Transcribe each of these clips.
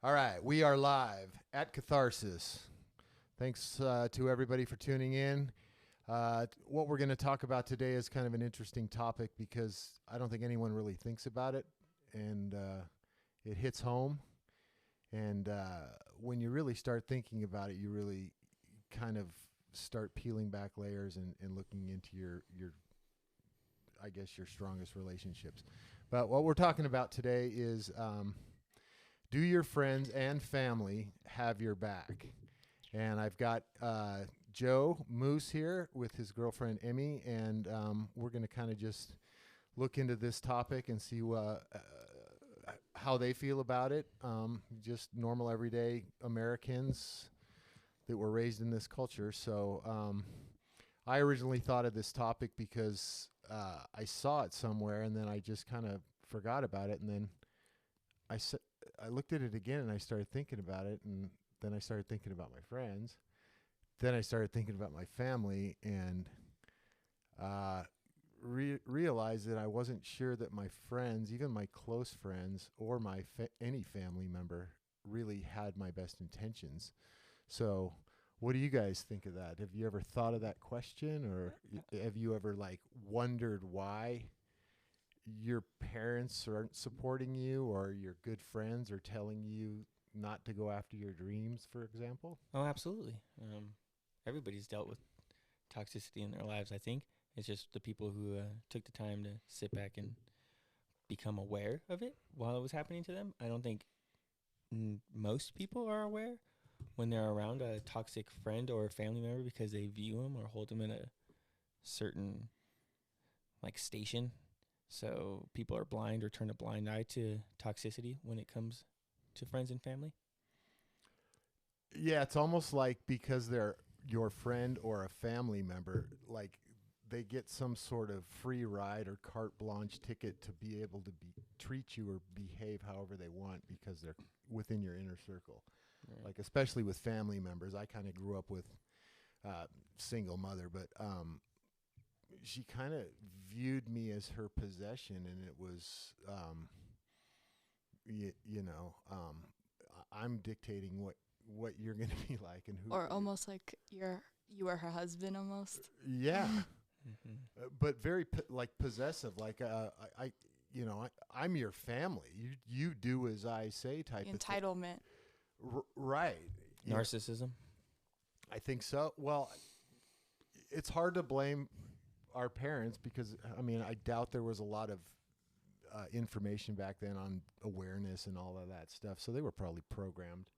All right, we are live at Catharsis. Thanks to everybody for tuning in. What we're going to talk about today is kind of an interesting topic because I don't think anyone really thinks about it, and it hits home. And when you really start thinking about it, you really kind of start peeling back layers and looking into your, I guess, your strongest relationships. But what we're talking about today is do your friends and family have your back? And I've got Joe Moose here with his girlfriend Emmy, and we're going to kind of just look into this topic and see how they feel about it. Just normal, everyday Americans that were raised in this culture. So I originally thought of this topic because I saw it somewhere, and then I just kind of forgot about it, and then I looked at it again, and I started thinking about it, and then I started thinking about my friends. Then I started thinking about my family, and realized that I wasn't sure that my friends, even my close friends, or any family member, really had my best intentions. So, what do you guys think of that? Have you ever thought of that question, or have you ever wondered why your parents aren't supporting you, or your good friends are telling you not to go after your dreams, for example? Oh, absolutely. Everybody's dealt with toxicity in their lives, I think. It's just the people who took the time to sit back and become aware of it while it was happening to them. I don't think most people are aware when they're around a toxic friend or family member because they view them or hold them in a certain station. So people are blind or turn a blind eye to toxicity when it comes to friends and family. Yeah, it's almost like because they're your friend or a family member, they get some sort of free ride or carte blanche ticket to be able to treat you or behave however they want because they're within your inner circle. Right. Like especially with family members, I kind of grew up with single mother, but she kind of viewed me as her possession, and it was, I'm dictating what you're going to be like and who. Or almost like you are her husband almost. Yeah. Mm-hmm. But very possessive. I'm your family. You do as I say type of thing. Entitlement. Right. Narcissism. I think so. Well, it's hard to blame our parents because, I doubt there was a lot of information back then on awareness and all of that stuff. So they were probably programmed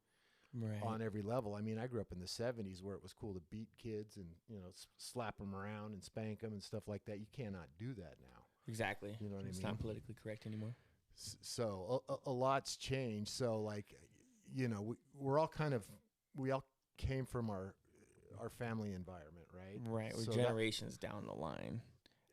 Right. on every level. I grew up in the 70s where it was cool to beat kids and, slap them around and spank them and stuff like that. You cannot do that now. Exactly. You know what It's I mean? not politically correct anymore. So a lot's changed. So we all came from our family environment, right? Right. We're So generations down the line,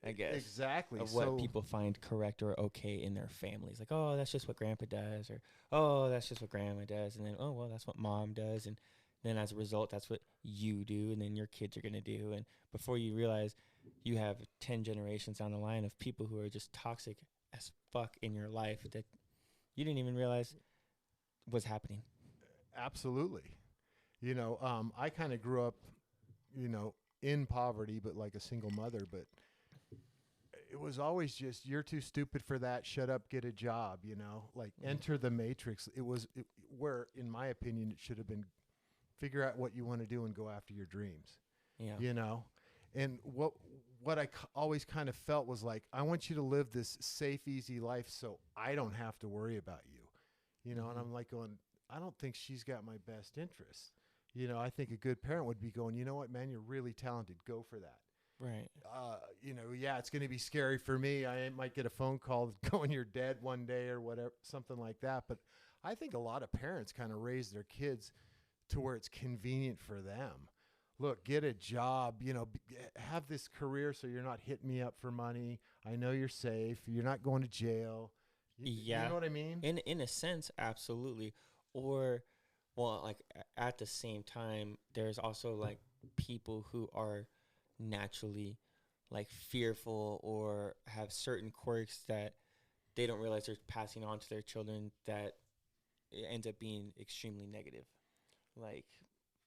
I guess. Exactly. Of what people find correct or okay in their families. Like, oh, that's just what grandpa does, or oh, that's just what grandma does, and then oh well, that's what mom does, and then as a result, that's what you do, and then your kids are gonna do, and before you realize, you have 10 generations down the line of people who are just toxic as fuck in your life that you didn't even realize was happening. Absolutely. I kind of grew up, in poverty, but like a single mother, but it was always just, you're too stupid for that. Shut up, get a job, enter the matrix. Where, in my opinion, it should have been figure out what you want to do and go after your dreams, Yeah. And what I always kind of felt was like, I want you to live this safe, easy life so I don't have to worry about you, and I'm like going, I don't think she's got my best interest. I think a good parent would be going, you know what, man, you're really talented. Go for that. Right. Yeah, it's going to be scary for me. I might get a phone call going, you're dead one day or whatever, something like that. But I think a lot of parents kind of raise their kids to where it's convenient for them. Look, get a job, have this career so you're not hitting me up for money. I know you're safe. You're not going to jail. Yeah. You know what I mean? In a sense, absolutely. Or, well, at the same time, there's also people who are naturally fearful or have certain quirks that they don't realize they're passing on to their children that it ends up being extremely negative. Like,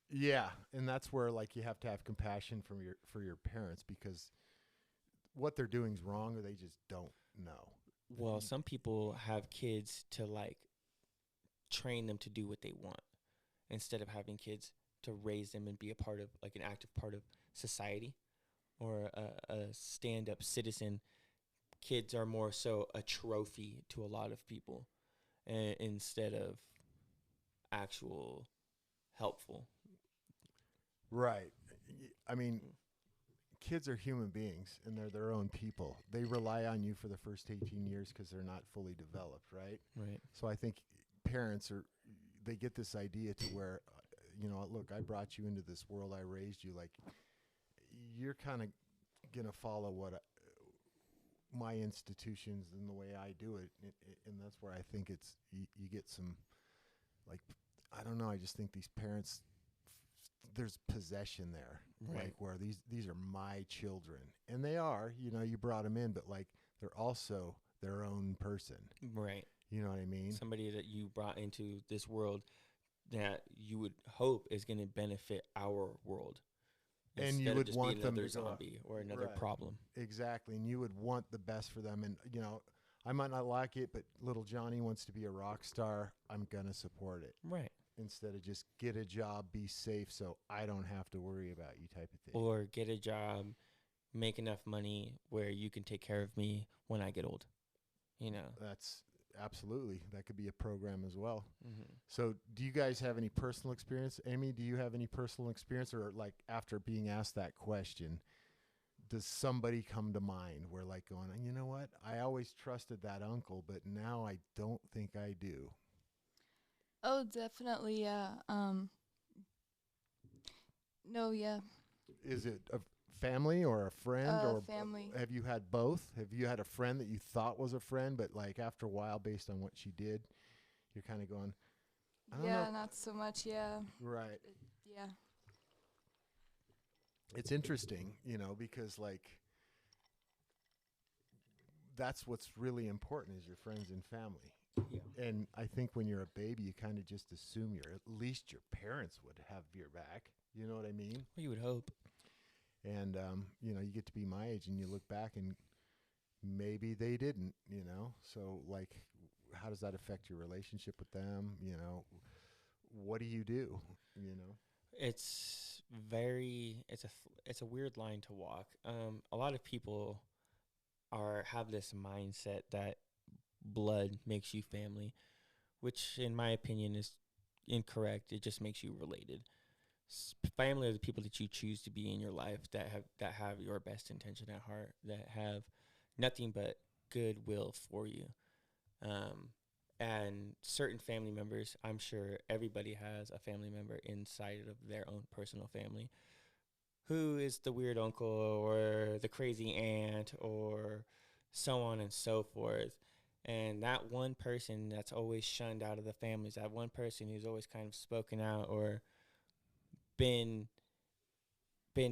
Yeah, and that's where like you have to have compassion from your for your parents because what they're doing is wrong or they just don't know. well, some people have kids to like train them to do what they want instead of having kids to raise them and be a part of like an active part of society or a stand up citizen. Kids are more so a trophy to a lot of people instead of actual helpful. Right. I mean, kids are human beings and they're their own people. They rely on you for the first 18 years because they're not fully developed, right? Right. So I think parents are, they get this idea to where, look, I brought you into this world, I raised you, like, you're kind of going to follow what my institutions and the way I do it. And that's where I think it's, you get some, like, I don't know, I just think these parents, there's possession there, Right. like where these are my children, and they are. You brought them in, but like they're also their own person. Right. You know what I mean? Somebody that you brought into this world that you would hope is going to benefit our world. And you instead of would just want being them another to go out. zombie or another Right. problem. Exactly, and you would want the best for them. And I might not like it, but little Johnny wants to be a rock star. I'm gonna support it Right. instead of just get a job, be safe, so I don't have to worry about you, type of thing. Or get a job, make enough money where you can take care of me when I get old. You know. That's absolutely, that could be a program as well. Mm-hmm. So do you guys have any personal experience? Amy, do you have any personal experience, or like after being asked that question, does somebody come to mind where like going, you know what, I always trusted that uncle, but now I don't think I do? Oh, definitely, yeah. No, yeah. Is it a family or a friend or Family. have you had both? Have you had a friend that you thought was a friend, but like after a while, based on what she did, you're kind of going, I don't Yeah, know. not so much, yeah. Right. Yeah. It's interesting, because like that's what's really important is your friends and family. Yeah. And I think when you're a baby, you kind of just assume at least your parents would have your back. You know what I mean? Well, you would hope. And, you get to be my age and you look back and maybe they didn't, So like, how does that affect your relationship with them? What do you do? It's it's a weird line to walk. A lot of people have this mindset that blood makes you family, which in my opinion is incorrect. It just makes you related. Family are the people that you choose to be in your life that have your best intention at heart, that have nothing but goodwill for you. And certain family members, I'm sure everybody has a family member inside of their own personal family who is the weird uncle or the crazy aunt or so on and so forth. And that one person that's always shunned out of the families, that one person who's always kind of spoken out or been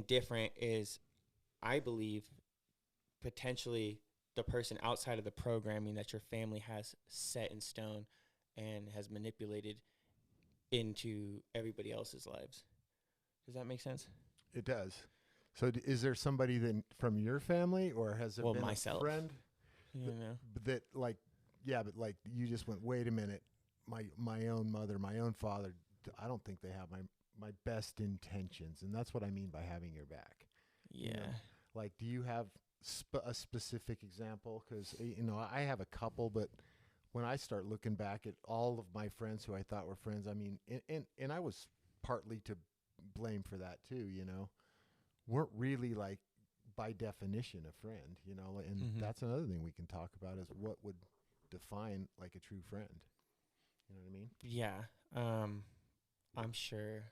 different is, I believe, potentially the person outside of the programming that your family has set in stone and has manipulated into everybody else's lives. Does that make sense? It does. So is there somebody then from your family, or has there been myself. a friend You know? that like, yeah, but like you just went, wait a minute, my own mother, my own father, I don't think they have my best intentions, and that's what I mean by having your back. Yeah. Like, do you have a specific example? Because I have a couple, but when I start looking back at all of my friends who I thought were friends, I mean, and I was partly to blame for that too. Weren't really like by definition a friend. And Mhm. that's another thing we can talk about is what would define like a true friend. You know what I mean? Yeah. I'm sure.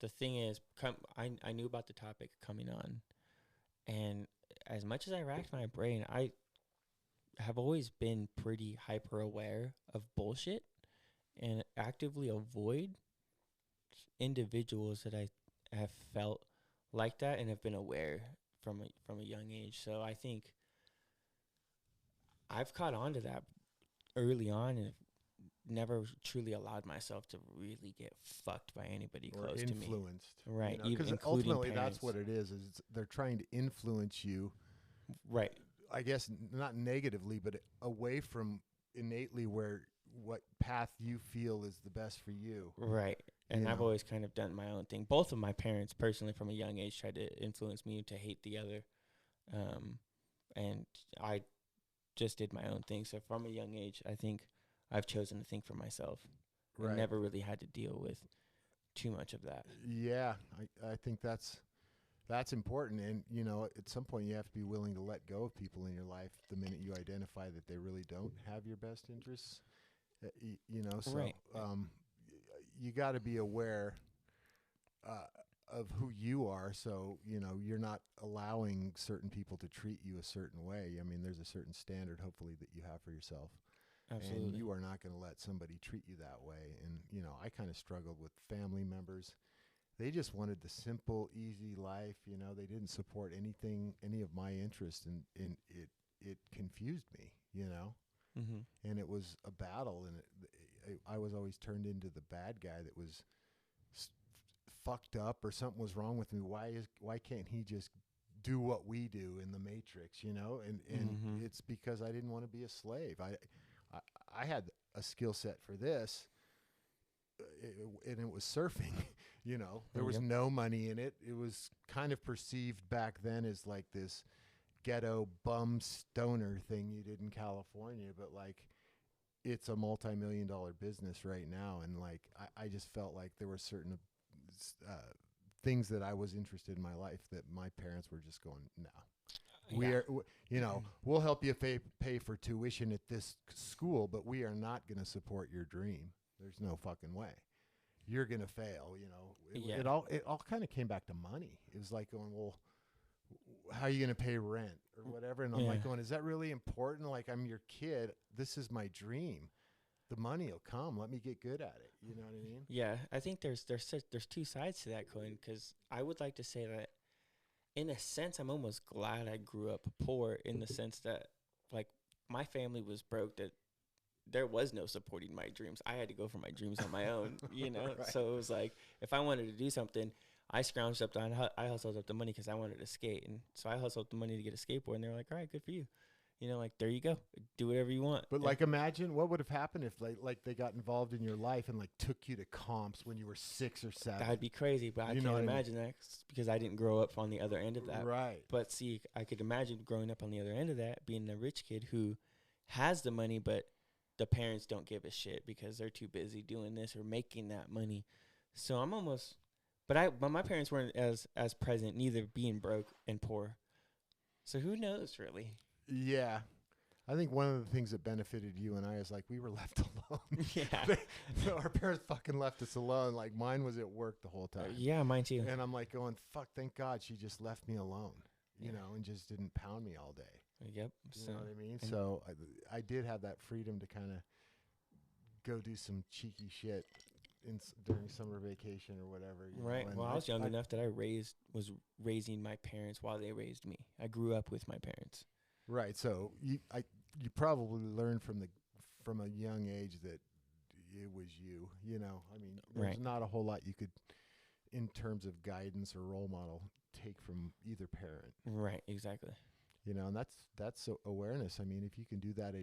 The thing is, I knew about the topic coming on, and as much as I racked my brain, I have always been pretty hyper aware of bullshit and actively avoid individuals that I have felt like that and have been aware from a young age. So I think I've caught on to that early on and never truly allowed myself to really get fucked by anybody or close to me. influenced. Right, Because including ultimately parents. that's what it is they're trying to influence you, Right. I guess, not negatively, but away from innately what path you feel is the best for you. Right. And You I've know? always kind of done my own thing. Both of my parents, personally, from a young age, tried to influence me to hate the other. And I just did my own thing. So from a young age, I think I've chosen to think for myself. I Right. never really had to deal with too much of that. Yeah, I think that's important. And, at some point you have to be willing to let go of people in your life the minute you identify that they really don't have your best interests. So Right. You got to be aware of who you are. So, you're not allowing certain people to treat you a certain way. I mean, there's a certain standard, hopefully, that you have for yourself. Absolutely. And you are not going to let somebody treat you that way. And, I kind of struggled with family members. They just wanted the simple, easy life. They didn't support any of my interests, and it confused me, Mm-hmm. and it was a battle. And I was always turned into the bad guy that was fucked up, or something was wrong with me. Why can't he just do what we do in the Matrix, And Mm-hmm. it's because I didn't want to be a slave. I had a skill set for this, and it was surfing. There was Yep. no money in it. It was kind of perceived back then as like this ghetto bum stoner thing you did in California, but like it's a multi-million-dollar business right now. And like I just felt like there were certain things that I was interested in my life that my parents were just going, no. We'll help you pay for tuition at this school, but we are not going to support your dream. There's no fucking way. You're going to fail, Yeah. It all kind of came back to money. It was like going, well, how are you going to pay rent or whatever? And I'm Yeah. like going, is that really important? Like, I'm your kid. This is my dream. The money will come. Let me get good at it. You know what I mean? Yeah, I think there's two sides to that coin, because I would like to say that, in a sense, I'm almost glad I grew up poor, in the sense that, like, my family was broke, that there was no supporting my dreams. I had to go for my dreams on my own, Right. So it was like, if I wanted to do something, I scrounged up I hustled up the money because I wanted to skate. And so I hustled up the money to get a skateboard, and they were like, all right, good for you. Like, there you go. Do whatever you want. But like, imagine what would have happened if like they got involved in your life and like took you to comps when you were 6 or 7. That'd be crazy, but I You know can't what I mean? imagine that, because I didn't grow up on the other end of that. Right. But see, I could imagine growing up on the other end of that, being a rich kid who has the money, but the parents don't give a shit because they're too busy doing this or making that money. So I'm almost, but my parents weren't as present, neither being broke and poor. So who knows, really? Yeah. I think one of the things that benefited you and I is like we were left alone. Yeah. Our parents fucking left us alone. Like mine was at work the whole time. Yeah, mine too. And I'm like going, fuck, thank God she just left me alone, Yeah. and just didn't pound me all day. Yep. You know what I mean? So I did have that freedom to kind of go do some cheeky shit during summer vacation or whatever. Right. Well, I was young enough that I was raising my parents while they raised me. I grew up with my parents. Right. So you probably learned from a young age that it was you. I mean, there's Right. not a whole lot you could, in terms of guidance or role model, take from either parent. Right. Exactly. And that's awareness. I mean, if you can do that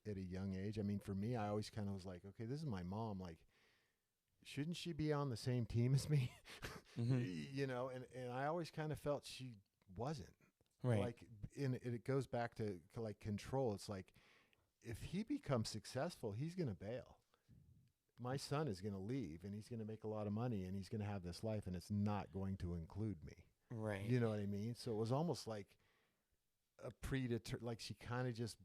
at a young age. I mean, for me, I always kind of was like, okay, this is my mom. Like, shouldn't she be on the same team as me? Mm-hmm. And I always kind of felt she wasn't. Right. Like, it goes back to like control. It's like, if he becomes successful, he's going to bail. My son is going to leave, and he's going to make a lot of money, and he's going to have this life, and it's not going to include me. Right. You know what I mean? So it was almost like a like she kind of just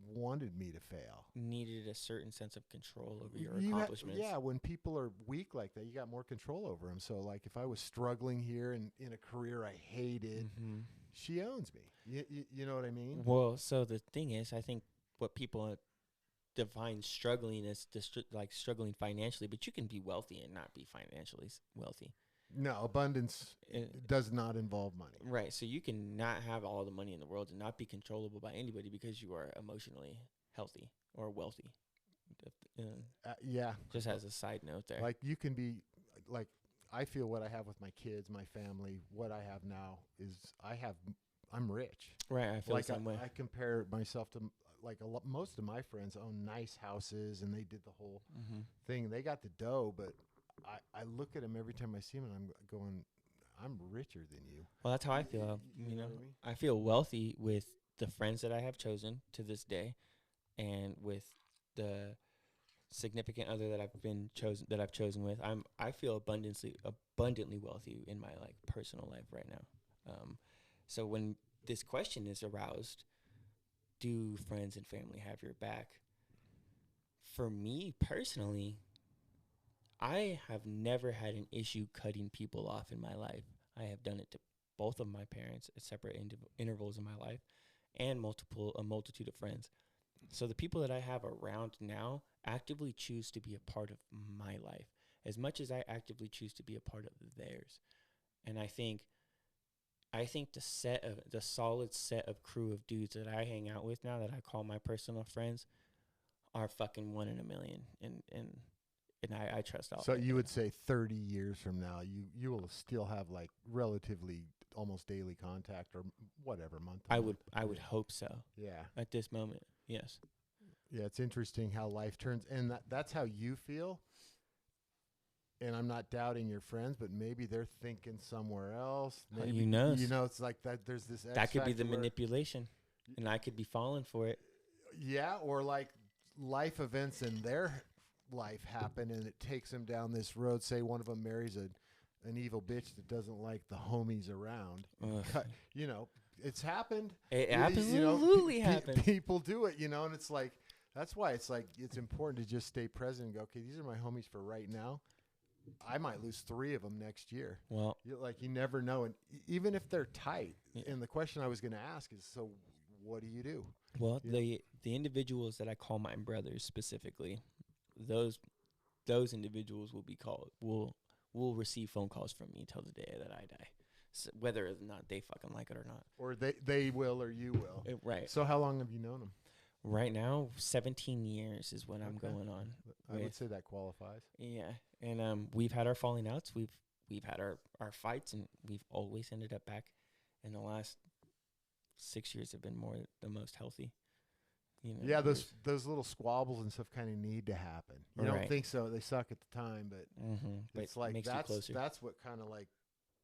wanted me to fail. Needed a certain sense of control over your You accomplishments. yeah, when people are weak like that, you got more control over them. So like, if I was struggling here and in a career I hated, Mm-hmm. she owns me. You know what I mean? Well, so the thing is, I think what people define struggling is like struggling financially, but you can be wealthy and not be financially wealthy. No, abundance does not involve money. Right. So you can not have all the money in the world and not be controllable by anybody because you are emotionally healthy or wealthy. Yeah. Just as a side note there. Like you can be like I feel what I have with my kids, my family, what I have now is I'm rich. Right, I feel Like the same way. I compare myself to like most of my friends own nice houses and they did the whole thing. They got the dough, but I look at them every time I see them and I'm going, I'm richer than you. Well, that's how I feel. You know, what I mean? I feel wealthy with the friends that I have chosen to this day, and with the significant other that I've chosen with. I feel abundantly wealthy in my like personal life right now. So when this question is aroused, do friends and family have your back? For me personally, I have never had an issue cutting people off in my life. I have done it to both of my parents at separate intervals in my life, and a multitude of friends. So the people that I have around now actively choose to be a part of my life as much as I actively choose to be a part of theirs. And I think the solid set of crew of dudes that I hang out with now that I call my personal friends are fucking 1 in a million. And I trust all. So you would say 30 years from now, you will still have like relatively almost daily contact or whatever month. I would hope so. Yeah. At this moment, yes. Yeah, it's interesting how life turns, and that's how you feel. And I'm not doubting your friends, but maybe they're thinking somewhere else. Maybe Who knows? You know, it's like that. There's this. That could be the factor where- manipulation, and I could be falling for it. Yeah, or like life events in their life happen, and it takes them down this road. Say one of them marries an evil bitch that doesn't like the homies around. Ugh. You know, it's happened. It You know, absolutely happened. People do it, you know, and it's like that's why it's like it's important to just stay present and go, okay, these are my homies for right now. I might lose 3 of them next year. Well, You never know, and even if they're tight. Yeah. And the question I was going to ask is, so what do you do? well, Yeah. the individuals that I call my brothers specifically, those individuals will receive phone calls from me till the day that I die, so whether or not they fucking like it or not. Or they will, or you will. Right. So how long have you known them? Right now, 17 years is what I'm Okay. going on. I would with. say that qualifies. Yeah, and we've had our falling outs. We've had our fights, and we've always ended up back. And the last 6 years have been the most healthy. You know, Yeah, those little squabbles and stuff kind of need to happen. You don't Right. think so? They suck at the time, but but it's like makes you closer. that's what kind of like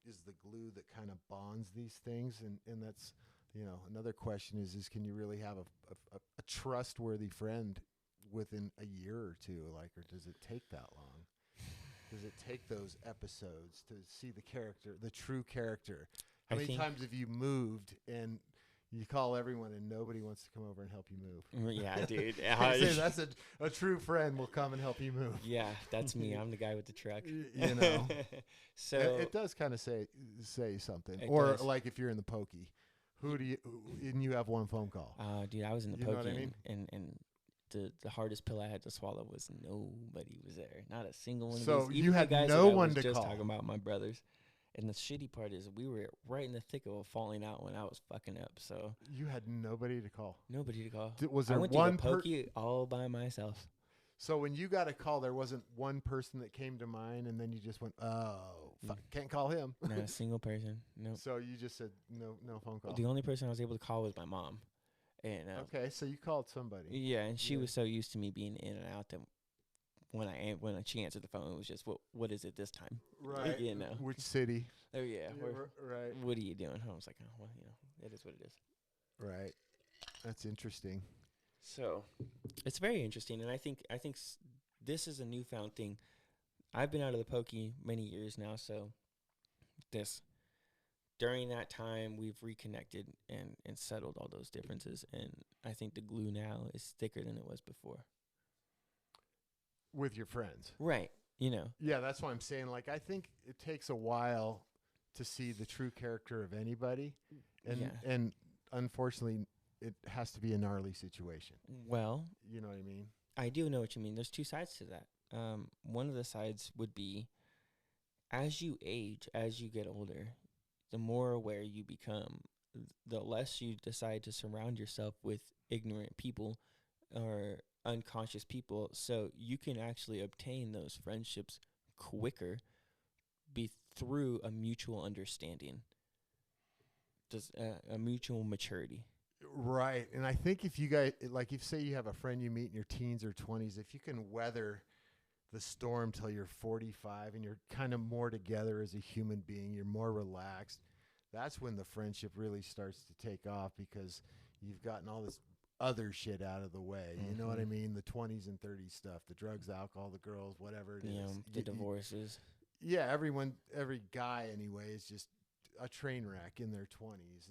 is the glue that kind of bonds these things, and that's another question is can you really have a trustworthy friend within a year or two, like, or does it take that long? Does it take those episodes to see the character, the true character? How I many think- times have you moved and you call everyone and nobody wants to come over and help you move? Yeah, dude. I say that's a true friend will come and help you move. Yeah, that's me. I'm the guy with the truck. You know, So it does kind of say something. It Or does. like if you're in the pokey, and you have one phone call. dude, I was in the You know what I pokey, mean? and the hardest pill I had to swallow was nobody was there. Not a single one. So of these, you even the had guys no that I one was to just call. talking about my brothers. And the shitty part is we were right in the thick of a falling out when I was fucking up. So You had nobody to call. nobody to call. Was I there went one to the pokey all by myself. So when you got a call, there wasn't one person that came to mind, and then you just went, "Oh, fuck, can't call him." Not a single person. No. So you just said no phone call. The only person I was able to call was my mom. And Okay, so you called somebody. yeah, and she Yeah. was so used to me being in and out that when she answered the phone, it was just, what is it this time? Right. You know. Which city? Oh yeah. Right. What are you doing? I was like, oh well, it is what it is. Right. That's interesting. So, it's very interesting, and I think this is a newfound thing. I've been out of the pokey many years now, so during that time we've reconnected and settled all those differences, and I think the glue now is thicker than it was before. With your friends. Right. Yeah, that's why I'm saying, like, I think it takes a while to see the true character of anybody. And Yeah. and unfortunately, it has to be a gnarly situation. Well, You know what I mean? I do know what you mean. There's 2 sides to that. One of the sides would be, as you age, as you get older, the more aware you become, the less you decide to surround yourself with ignorant people or unconscious people, so you can actually obtain those friendships quicker through a mutual understanding, does a mutual maturity. Right. And I think if you guys, like, if say you have a friend you meet in your teens or 20s, if you can weather the storm till you're 45 and you're kind of more together as a human being, you're more relaxed, that's when the friendship really starts to take off, because you've gotten all this other shit out of the way. You know what I mean? The 20s and 30s stuff, the drugs, alcohol, the girls, whatever it is. The divorces. Yeah, every guy anyway is just a train wreck in their 20s.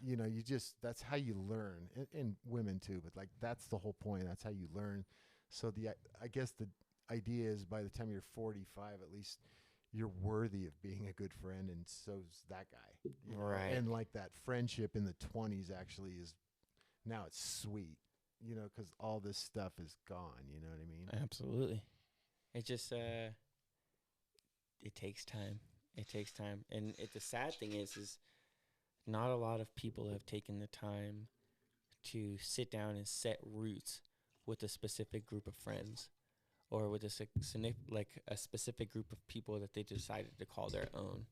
You know, you just, that's how you learn, and women too. But like, that's the whole point. That's how you learn. So I guess the idea is, by the time you're 45, at least you're worthy of being a good friend, and so's that guy. Right. And like, that friendship in the 20s actually is, now it's sweet, because all this stuff is gone. You know what I mean? Absolutely. It just it takes time. It takes time, and the sad thing is not a lot of people have taken the time to sit down and set roots with a specific group of friends, or with a specific group of people that they decided to call their own,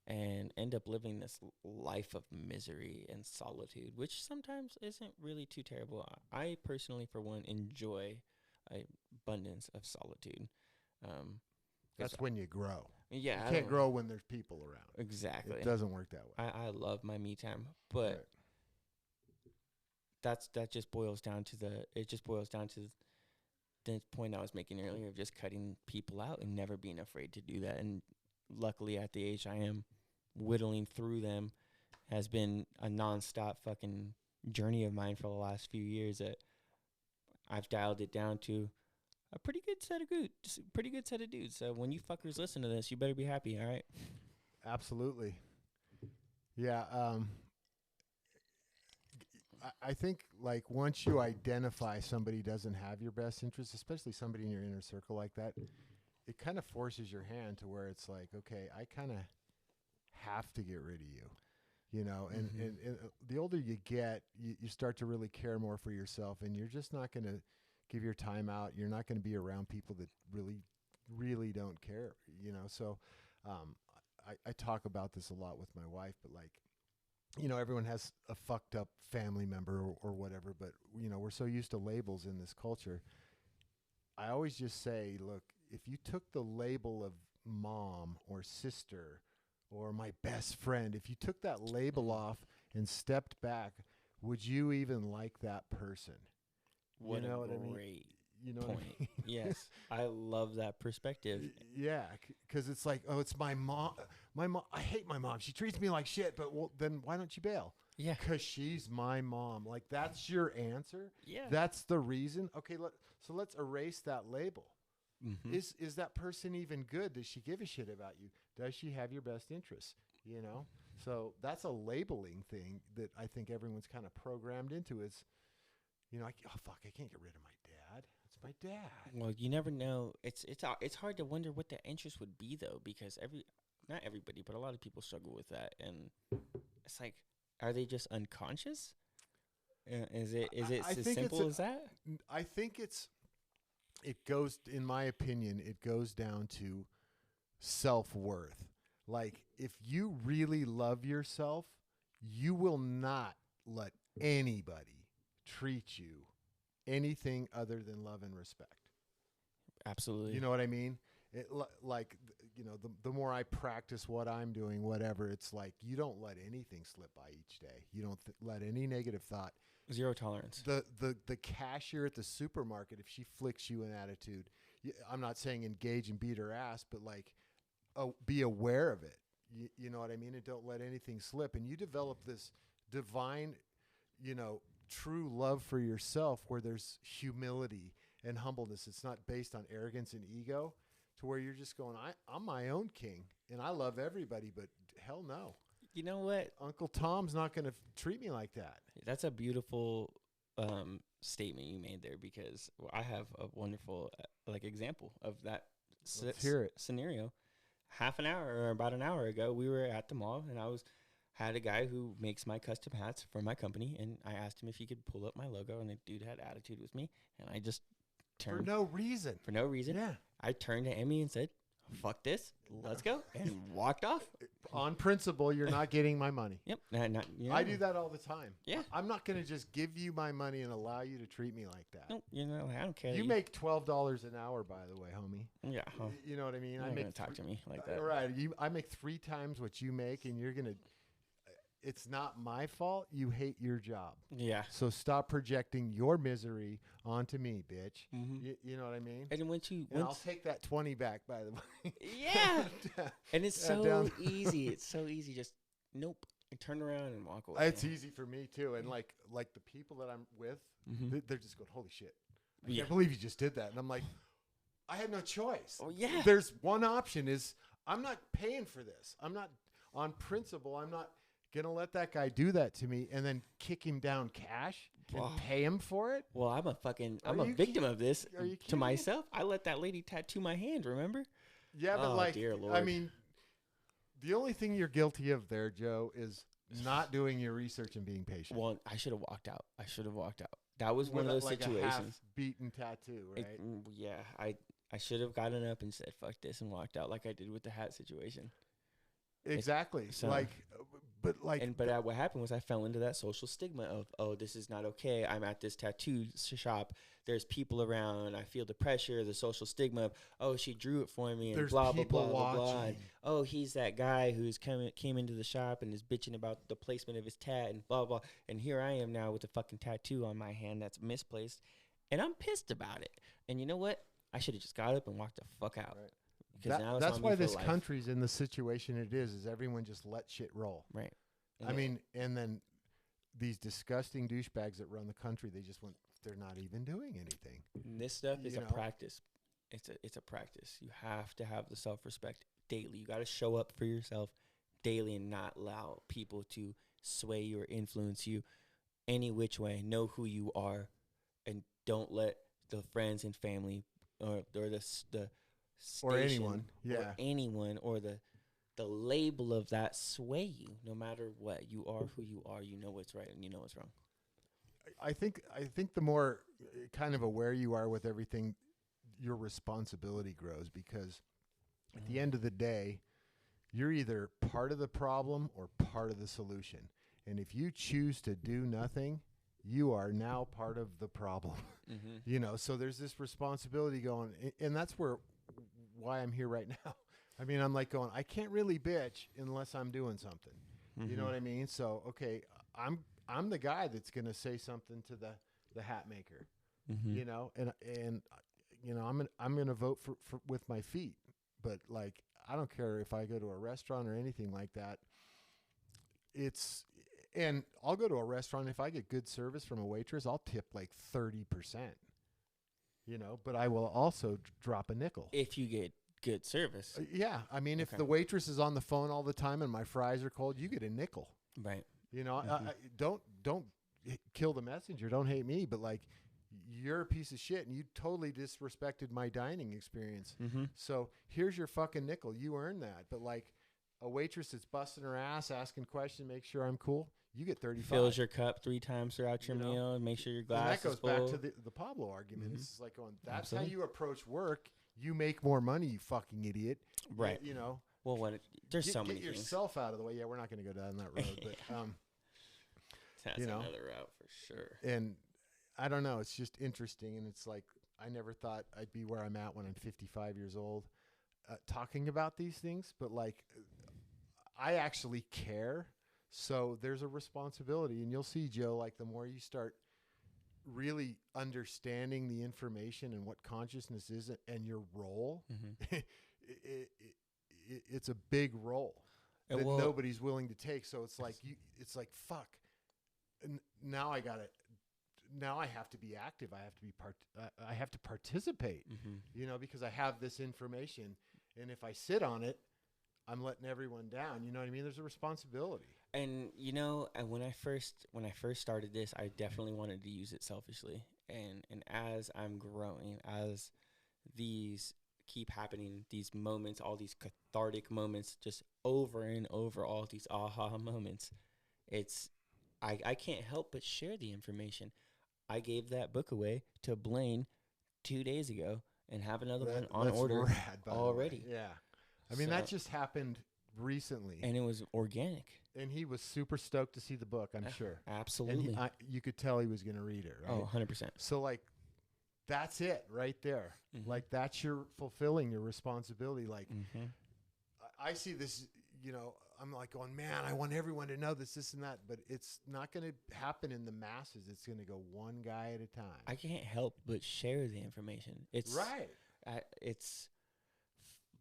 and end up living this life of misery and solitude, which sometimes isn't really too terrible. I personally, for one, enjoy an abundance of solitude. That's when you grow. Yeah, you can't grow when there's people around. Exactly. It doesn't work that way. I love my me time, but that just boils down to the point I was making earlier of just cutting people out and never being afraid to do that. And luckily, at the age I am, whittling through them has been a nonstop fucking journey of mine for the last few years, that I've dialed it down to a pretty good set of dudes. So when you fuckers listen to this, you better be happy, all right? Absolutely. Yeah. I think, like, once you identify somebody doesn't have your best interest, especially somebody in your inner circle like that, it kind of forces your hand to where it's like, okay, I kind of have to get rid of you. And the older you get, you start to really care more for yourself, and you're just not going to give your time out. You're not going to be around people that really, really don't care, So I talk about this a lot with my wife, but like, everyone has a fucked up family member or whatever, but, we're so used to labels in this culture. I always just say, look, if you took the label of mom or sister or my best friend, if you took that label off and stepped back, would you even like that person? What you know a what I mean? great You know point. what I mean? Yes, I love that perspective. Yeah, because it's like, oh, it's my mom. My mom. I hate my mom. She treats me like shit. But then why don't you bail? Yeah, Because she's my mom. Like, that's your answer. yeah. That's the reason. Okay, so let's erase that label. Mm-hmm. Is that person even good? Does she give a shit about you? Does she have your best interests? So that's a labeling thing that I think everyone's kind of programmed into. Is, oh fuck, I can't get rid of my dad. It's my dad. Well, you never know. It's hard to wonder what the interest would be, though, because not everybody, but a lot of people struggle with that, and it's like, are they just unconscious? Is it as simple as that? I think it goes, in my opinion, it goes down to self-worth. Like, if you really love yourself, you will not let anybody treat you anything other than love and respect. Absolutely. You know what I mean? The more I practice what I'm doing, whatever, it's like, you don't let anything slip by each day. You don't let any negative thought. Zero tolerance. The cashier at the supermarket, if she flicks you an attitude, I'm not saying engage and beat her ass, but like, be aware of it. You know what I mean? And don't let anything slip. And you develop this divine, true love for yourself, where there's humility and humbleness. It's not based on arrogance and ego, to where you're just going, I'm my own king and I love everybody, but hell no. You know what? Uncle Tom's not going to treat me like that. That's a beautiful statement you made there, because I have a wonderful example of that Let's hear it. scenario. Half an hour or about an hour ago, we were at the mall, and I was had a guy who makes my custom hats for my company, and I asked him if he could pull up my logo, and the dude had attitude with me, and I just For turned no reason. for no reason. Yeah. I turned to Emmy and said, "Fuck this, let's go," and walked off. On principle, you're not getting my money. Yep. I do that all the time. Yeah. I'm not going to just give you my money and allow you to treat me like that. No, I don't care. You that make $12 an hour, by the way, homie. Yeah. Huh. You know what I mean? You're I not make gonna talk to me like that. Right. I make 3 times what you make, and you're gonna. It's not my fault. You hate your job. Yeah. So stop projecting your misery onto me, bitch. Mm-hmm. You know what I mean? And once you, And I'll take that 20 back, by the way. yeah. And it's so down. easy. It's so easy. Just nope. And turn around and walk away. It's easy for me too, and like the people that I'm with, Mhm. they're just going, "Holy shit! I Yeah. can't believe you just did that." And I'm like, I had no choice. Oh yeah. There's one option: is I'm not paying for this. I'm not on principle. I'm not gonna let that guy do that to me and then kick him down cash and Oh. pay him for it. Well, I'm a you victim of this Are you to kidding me? myself. I let that lady tattoo my hand, remember? Yeah, but Oh, like, dear I Lord. mean, the only thing you're guilty of there, Joe, is not doing your research and being patient. Well, I should have walked out. That was With one of those like situations. a half-beaten tattoo, right? Yeah, I should have gotten up and said fuck this and walked out like I did with the hat situation. Exactly. so- Like, but like, But what happened was I fell into that social stigma of, oh, this is not okay. I'm at this tattoo shop. There's people around. I feel the pressure, the social stigma of, oh, she drew it for me and there's blah, blah, people blah, blah, blah. watching. And, oh, he's that guy who's came into the shop and is bitching about the placement of his tat and blah, blah. And here I am now with a fucking tattoo on my hand that's misplaced. And I'm pissed about it. And you know what? I should have just got up and walked the fuck out. Right. Because now it's That's on why me for this life. country's in the situation it is everyone just let shit roll. Right. I mean, and then these disgusting douchebags that run the country, they're not even doing anything. This stuff is you a know. practice. It's a practice. You have to have the self-respect daily. You got to show up for yourself daily and not allow people to sway you or influence you any which way. Know who you are, and don't let the friends and family or the station Or anyone. or Yeah. anyone or the label of that sway you. No matter what, you are who you are. You know what's right and you know what's wrong. I think the more kind of aware you are with everything, your responsibility grows, because at the end of the day, you're either part of the problem or part of the solution. And if you choose to do nothing, you are now part of the problem. Mm-hmm. You know, so there's this responsibility going, and that's why I'm here right now. I mean, I'm like going, I can't really bitch unless I'm doing something. You know what I mean? So, okay, I'm the guy that's going to say something to the hat maker, you know, and you know, I'm going to vote for with my feet, but like, I don't care if I go to a restaurant or anything like that. And I'll go to a restaurant. If I get good service from a waitress, I'll tip like 30%, you know, but I will also drop a nickel. If you get good service. Yeah. I mean, if Okay. the waitress is on the phone all the time and my fries are cold, you get a nickel. Right. You know, don't kill the messenger. Don't hate me, but like, you're a piece of shit and you totally disrespected my dining experience. Mm-hmm. So here's your fucking nickel. You earned that. But like a waitress that's busting her ass, asking questions, make sure I'm cool, you get 35. Fills your cup 3 times throughout your You know? meal and make sure your And glass that goes is full. back to the Pablo argument. Mhm. It's like going, that's Absolutely. how you approach work. You make more money, you fucking idiot. Right. You know, Well, there's so get many things. yourself out of the way. Yeah, we're not going to go down that road, but That's you know. another route for sure. and I don't know. It's just interesting, and it's like I never thought I'd be where I'm at when I'm 55 years old, talking about these things. But like, I actually care, so there's a responsibility, and you'll see, Joe. Like the more you start really understanding the information and what consciousness is and your role, Mm-hmm. it's a big role And that well- nobody's willing to take. So it's like it's like fuck. Now I gotta. Now I have to be active. I have to be I have to participate. Mm-hmm. You know, because I have this information, and if I sit on it, I'm letting everyone down. You know what I mean? There's a responsibility. And you know, and when I first started this, I definitely wanted to use it selfishly. And as I'm growing, as these keep happening, these moments, all these cathartic moments, just over and over, all these aha moments. It's I can't help but share the information. I gave that book away to Blaine 2 days ago and have another one on That's order rad, by the way. already. Yeah. I mean, that So- just happened recently. And it was organic. And he was super stoked to see the book, I'm sure. Absolutely. And you could tell he was going to read it, right? Oh, 100%. So, like, that's it right there. Mhm. Like, that's your fulfilling your responsibility. Like, Mm-hmm. I see this, I'm like going, man, I want everyone to know this, and that. But it's not going to happen in the masses. It's going to go one guy at a time. I can't help but share the information. It's right. It's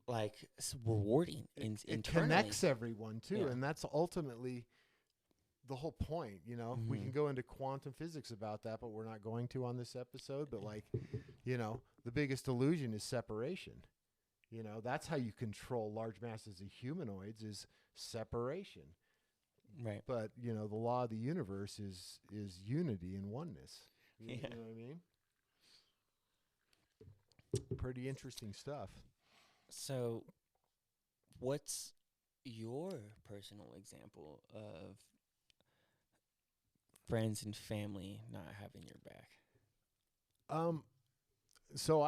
like it's rewarding. It internally. connects everyone, too. Yeah. And that's ultimately the whole point. We can go into quantum physics about that, but we're not going to on this episode. But, like, the biggest illusion is separation. That's how you control large masses of humanoids is separation. Right. But, the law of the universe is unity and oneness. You Yeah. know what I mean? Pretty interesting stuff. So, what's your personal example of friends and family not having your back? So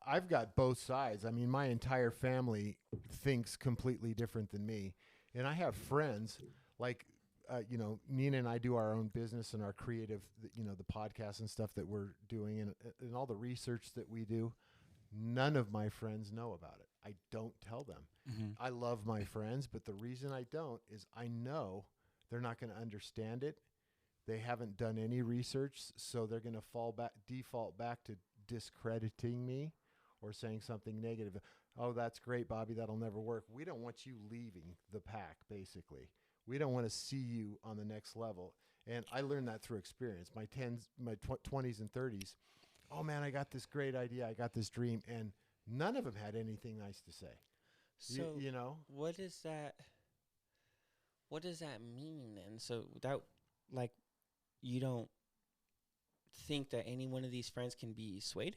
I've got both sides. I mean, my entire family thinks completely different than me. And I have friends like, Nina and I do our own business and our creative, the podcasts and stuff that we're doing and all the research that we do. None of my friends know about it. I don't tell them. Mm-hmm. I love my friends, but the reason I don't is I know they're not going to understand it. They haven't done any research, so they're going to default back to discrediting me or saying something negative. Oh, that's great, Bobby. That'll never work. We don't want you leaving the pack, basically. We don't want to see you on the next level. And I learned that through experience. My 20s and 30s. Oh, man, I got this great idea. I got this dream. And none of them had anything nice to say. So, you know? what does that mean then? So that, like, you don't think that any one of these friends can be swayed?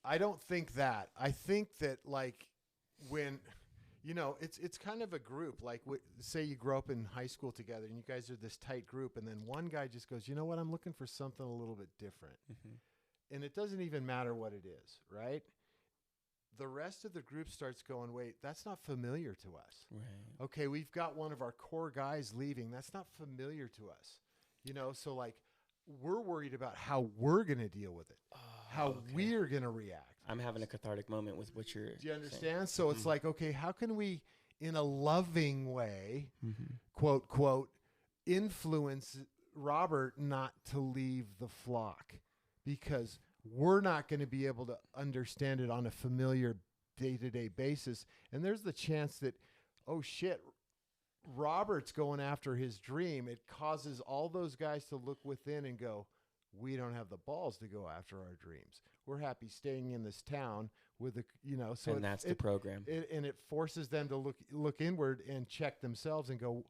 I don't think that. I think that, like, when, it's kind of a group. Like, say you grow up in high school together and you guys are this tight group, and then one guy just goes, you know what, I'm looking for something a little bit different. Mm-hmm. And it doesn't even matter what it is, right? The rest of the group starts going, wait, that's not familiar to us. Right. Okay, we've got one of our core guys leaving. That's not familiar to us. So, like, we're worried about how we're going to deal with it, how we're going to react. I'm having a cathartic moment with what you're Do you understand? saying. So it's like, okay, how can we, in a loving way, Mm-hmm. quote, quote, influence Robert not to leave the flock? Because we're not going to be able to understand it on a familiar day-to-day basis. And there's the chance that, oh, shit, Robert's going after his dream. It causes all those guys to look within and go, we don't have the balls to go after our dreams. We're happy staying in this town with the, so And that's the program. And it forces them to look inward and check themselves and go,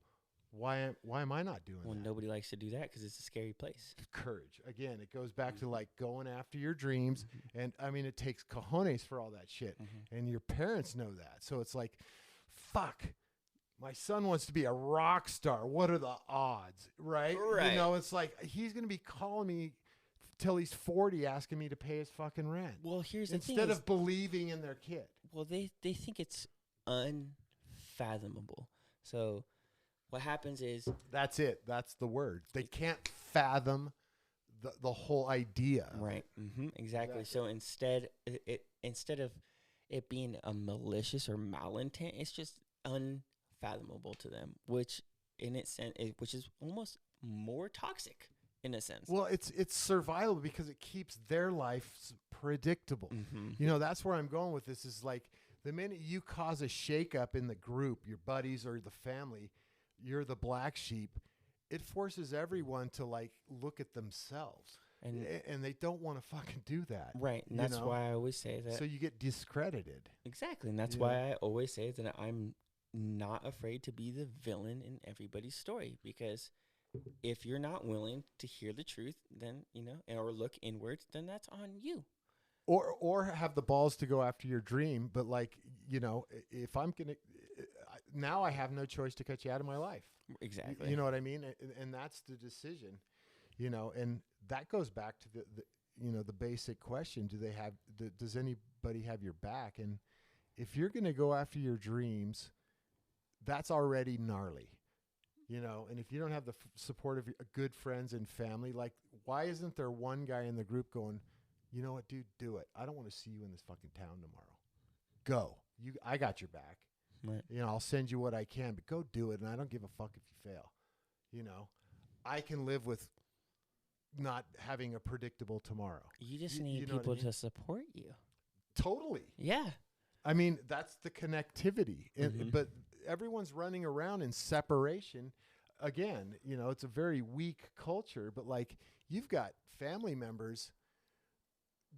why am I not doing Well, that? nobody likes to do that because it's a scary place. Courage. Again, it goes back to, like, going after your dreams. And I mean, it takes cojones for all that shit. And your parents know that. So it's like, fuck, my son wants to be a rock star. What are the odds? Right. Right. It's like, he's going to be calling me till he's 40, asking me to pay his fucking rent. Well, here's the thing. Instead of believing in their kid. Well, they think it's unfathomable. So what happens is That's it. That's the word. They can't fathom the whole idea. right. Exactly. So instead of it being a malicious or malintent, it's just unfathomable to them, which in its sense, which is almost more toxic in a sense. Well, it's survival because it keeps their life predictable. That's where I'm going with this is, like, the minute you cause a shakeup in the group, your buddies or the family, you're the black sheep. It forces everyone to, like, look at themselves. And they don't want to fucking do that. Right. And that's why I always say that. So you get discredited. Exactly. And that's why I always say that I'm not afraid to be the villain in everybody's story, because if you're not willing to hear the truth, then, or look inwards, then that's on you. or have the balls to go after your dream. But like, if I'm going to, now I have no choice to cut you out of my life. Exactly. You know what I mean? And that's the decision, and that goes back to the basic question. Does anybody have your back? And if you're going to go after your dreams, that's already gnarly, and if you don't have the support of your good friends and family, like, why isn't there one guy in the group going, you know what, dude, do it. I don't want to see you in this fucking town tomorrow. Go. I got your back. Right. I'll send you what I can, but go do it. And I don't give a fuck if you fail. I can live with not having a predictable tomorrow. You just need people to support you. Totally. Yeah. I mean, that's the connectivity. But everyone's running around in separation. Again, it's a very weak culture, but like, you've got family members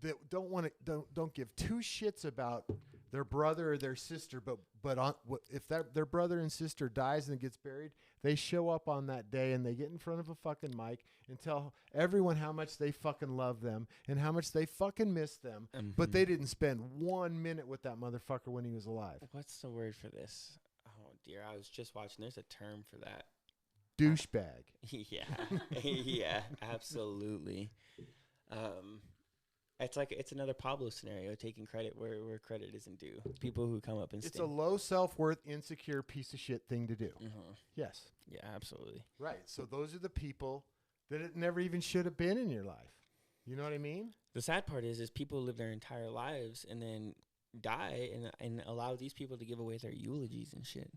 that don't give two shits about their brother or their sister, but if their brother and sister dies and gets buried, they show up on that day and they get in front of a fucking mic and tell everyone how much they fucking love them and how much they fucking miss them, but they didn't spend 1 minute with that motherfucker when he was alive. What's the word for this? Oh dear, I was just watching. There's a term for that. Douchebag. Yeah, yeah, absolutely. It's another Pablo scenario, taking credit where credit isn't due. People who come up and it's a low self-worth, insecure piece of shit thing to do. Yes. Yeah, absolutely. Right. So those are the people that it never even should have been in your life. You know what I mean? The sad part is people live their entire lives and then die and allow these people to give away their eulogies and shit.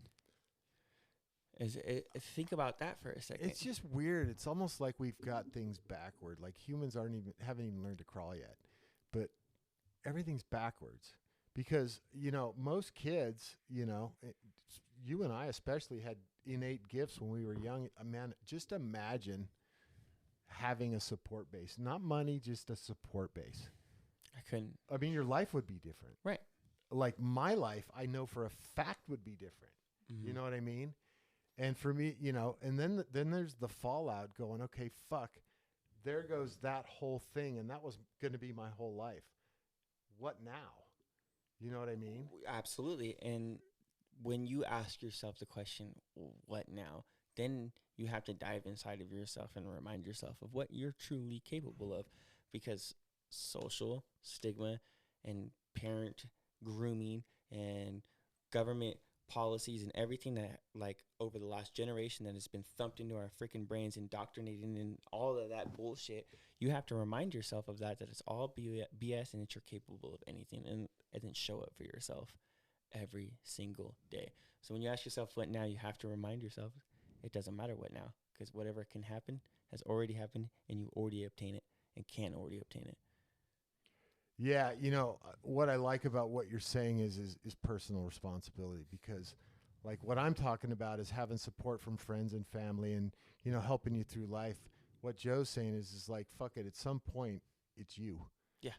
Think about that for a second. It's just weird. It's almost like we've got things backward. Like humans haven't even learned to crawl yet. But everything's backwards because, most kids, you and I especially had innate gifts when we were young. Man, just imagine having a support base, not money, just a support base. I mean, your life would be different. Right. Like my life, I know for a fact would be different. You know what I mean? And for me, and then there's the fallout going, okay, fuck. There goes that whole thing, and that was going to be my whole life. What now? You know what I mean? Absolutely. And when you ask yourself the question, what now? Then you have to dive inside of yourself and remind yourself of what you're truly capable of. Because social stigma and parent grooming and government policies and everything that, like, over the last generation that has been thumped into our freaking brains, indoctrinated in all of that bullshit, you have to remind yourself of that it's all BS and that you're capable of anything, and then show up for yourself every single day. So when you ask yourself what now, you have to remind yourself it doesn't matter what now, because whatever can happen has already happened, and you already obtain it and can already obtain it. Yeah, what I like about what you're saying is personal responsibility, because like what I'm talking about is having support from friends and family and, helping you through life. What Joe's saying is like, fuck it, at some point it's you. Yeah.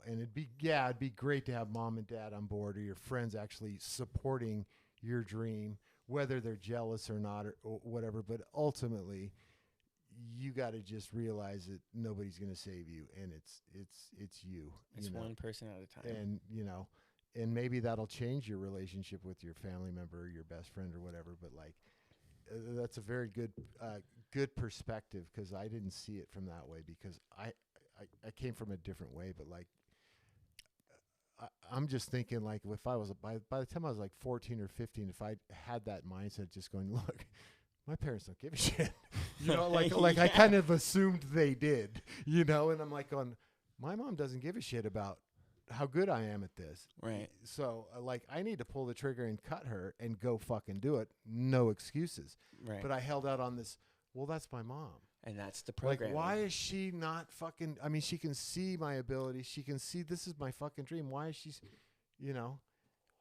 And it'd be great to have mom and dad on board or your friends actually supporting your dream, whether they're jealous or not or whatever. But ultimately, you got to just realize that nobody's going to save you, and it's you. It's one person at a time. And and maybe that'll change your relationship with your family member or your best friend or whatever. But like, that's a very good perspective, because I didn't see it from that way, because I came from a different way. But like, I'm just thinking, like, if I was by the time I was like 14 or 15, if I had that mindset, just going, look, my parents don't give a shit. Like I kind of assumed they did, and I'm like going, my mom doesn't give a shit about how good I am at this. Right. So like, I need to pull the trigger and cut her and go fucking do it. No excuses. Right. But I held out on this, well, that's my mom. And that's the program. Like, why is she not fucking, I mean, she can see my ability. She can see this is my fucking dream. Why is she,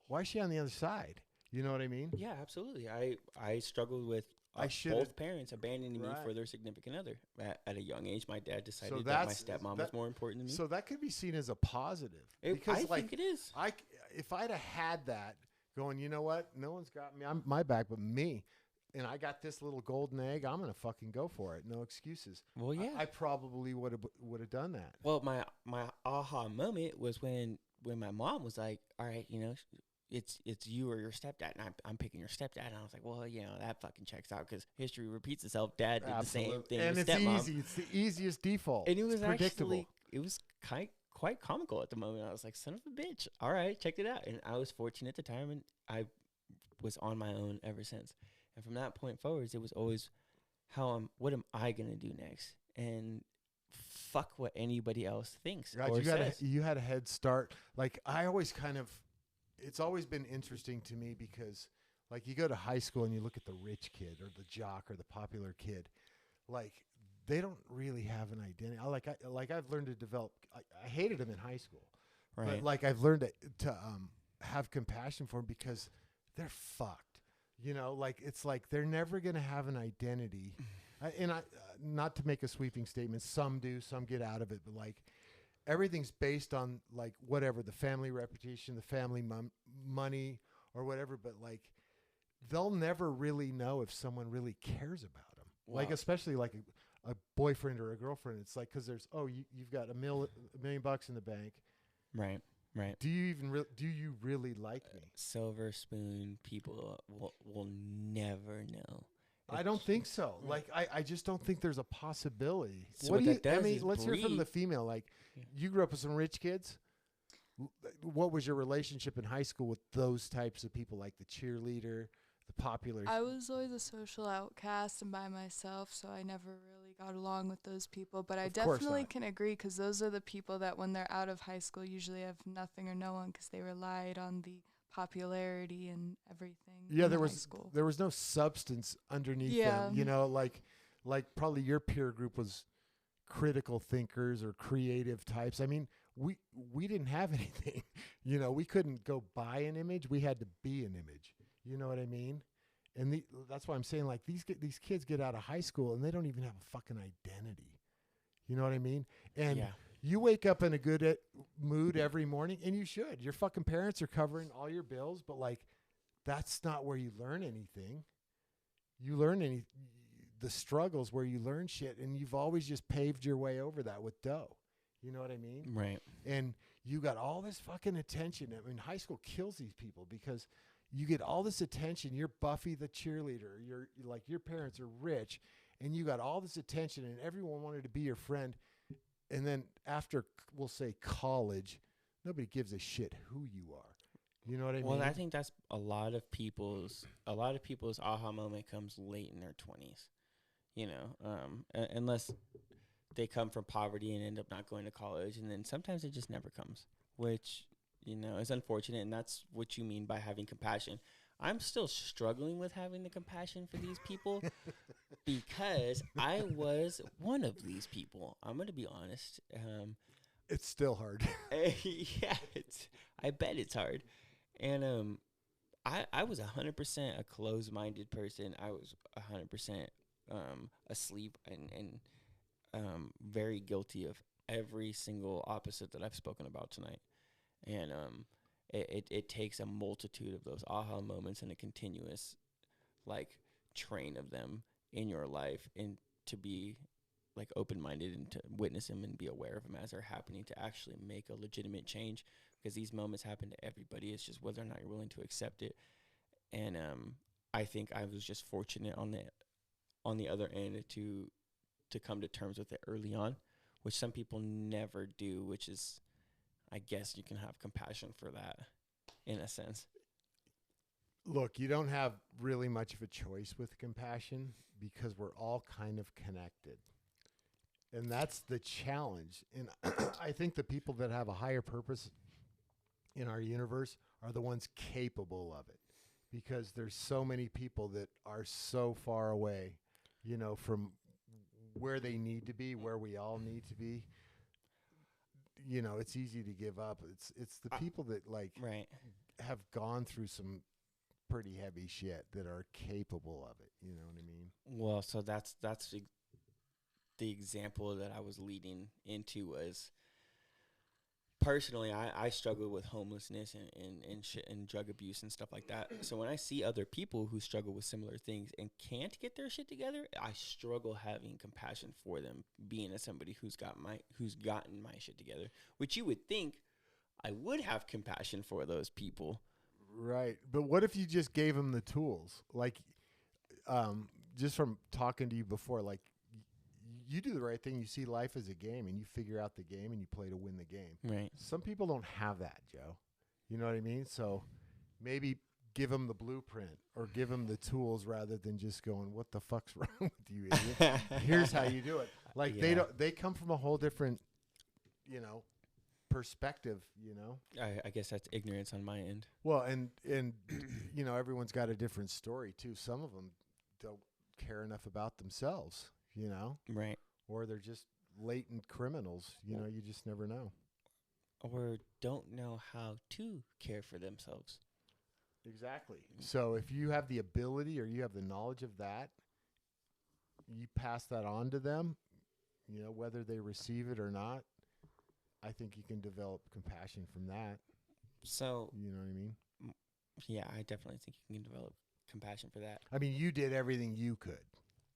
why is she on the other side? You know what I mean? Yeah, absolutely. I struggled with both parents abandoning me for their significant other. At a young age, my dad decided that my stepmom was more important to me. So that could be seen as a positive. I think it is. If I'd have had that going, you know what? No one's got me. I'm my back, but me. and I got this little golden egg, I'm gonna fucking go for it. No excuses. Well, yeah. I probably would have done that. Well, my aha moment was when my mom was like, "All right, it's you or your stepdad," and I'm picking your stepdad, and I was like, "Well, that fucking checks out because history repeats itself. Dad did the same thing, and with it's stepmom." easy. It's the easiest default. And it was it's predictable. actually it was quite comical at the moment. I was like, "Son of a bitch!" All right, checked it out, and I was fortunate at the time, and I was on my own ever since. And from that point forwards, it was always what am I gonna do next? And fuck what anybody else thinks God, or says. you had a head start. Like I always kind of, it's always been interesting to me because, like, you go to high school and you look at the rich kid or the jock or the popular kid, like they don't really have an identity. I've learned to develop. I hated them in high school, Right. but like I've learned to have compassion for them because they're fucked. Like it's like they're never gonna have an identity. Not to make a sweeping statement, some do, some get out of it, but like everything's based on like whatever the family reputation, the family money, or whatever. But like they'll never really know if someone really cares about them. Wow. Like especially like a boyfriend or a girlfriend. It's like because there's you've got $1 million in the bank. Right. Do you even do you really like me? Silver spoon people will never know. I don't think so. Like I just don't think there's a possibility. So what what do you? that does is Let's hear from breed. the female. Like, Yeah. you grew up with some rich kids. What was your relationship in high school with those types of people, like the cheerleader, the popular? I was always a social outcast and by myself, so I never really got along with those people. But I Of course definitely not. can agree because those are the people that when they're out of high school usually have nothing or no one because they relied on the popularity and everything. Yeah, in there high was school. there was no substance underneath Yeah. them. Like probably your peer group was critical thinkers or creative types. I mean, we didn't have anything. We couldn't go buy an image. We had to be an image. You know what I mean? And that's why I'm saying, like, these kids get out of high school and they don't even have a fucking identity. You know what I mean? And Yeah. you wake up in a good mood every morning, and you should. Your fucking parents are covering all your bills, but like, that's not where you learn anything. You learn the struggles where you learn shit, and you've always just paved your way over that with dough. You know what I mean? Right. And you got all this fucking attention. I mean, high school kills these people because you get all this attention. You're Buffy the cheerleader. You're like, your parents are rich, and you got all this attention, and everyone wanted to be your friend. And then after, we'll say, college, nobody gives a shit who you are. You know what I mean? Well, I think that's a lot of people's aha moment comes late in their 20s. Unless they come from poverty and end up not going to college, and then sometimes it just never comes, which is unfortunate. And that's what you mean by having compassion. I'm still struggling with having the compassion for these people because I was one of these people. I'm going to be honest. It's still hard. Yeah, I bet it's hard. And I was 100% a closed-minded person. I was 100% asleep and very guilty of every single opposite that I've spoken about tonight. And it takes a multitude of those aha moments and a continuous like train of them in your life, and to be like open-minded and to witness them and be aware of them as they're happening to actually make a legitimate change, because these moments happen to everybody. It's just whether or not you're willing to accept it. And I think I was just fortunate on the other end to come to terms with it early on, which some people never do, which is, I guess you can have compassion for that in a sense. Look, you don't have really much of a choice with compassion because we're all kind of connected. And that's the challenge. And I think the people that have a higher purpose in our universe are the ones capable of it, because there's so many people that are so far away, from where they need to be, where we all need to be. It's easy to give up. It's the people that Right. have gone through some pretty heavy shit that are capable of it. You know what I mean? Well, so that's the example that I was leading into was personally, I struggle with homelessness and shit and drug abuse and stuff like that. So when I see other people who struggle with similar things and can't get their shit together, I struggle having compassion for them, being as somebody who's gotten my shit together, which you would think I would have compassion for those people. Right. But what if you just gave them the tools? Like, just from talking to you before, like, you do the right thing. You see life as a game, and you figure out the game, and you play to win the game. Right. Some people don't have that, Joe. You know what I mean? So maybe give them the blueprint or give them the tools rather than just going, "What the fuck's wrong with you, idiot? Here's how you do it." Like they come from a whole different, perspective. I guess that's ignorance on my end. Well, and everyone's got a different story too. Some of them don't care enough about themselves, Right. or they're just latent criminals. You just never know. Or don't know how to care for themselves. Exactly. So if you have the ability or you have the knowledge of that, you pass that on to them, whether they receive it or not. I think you can develop compassion from that. So, you know what I mean? Yeah, I definitely think you can develop compassion for that. I mean, you did everything you could.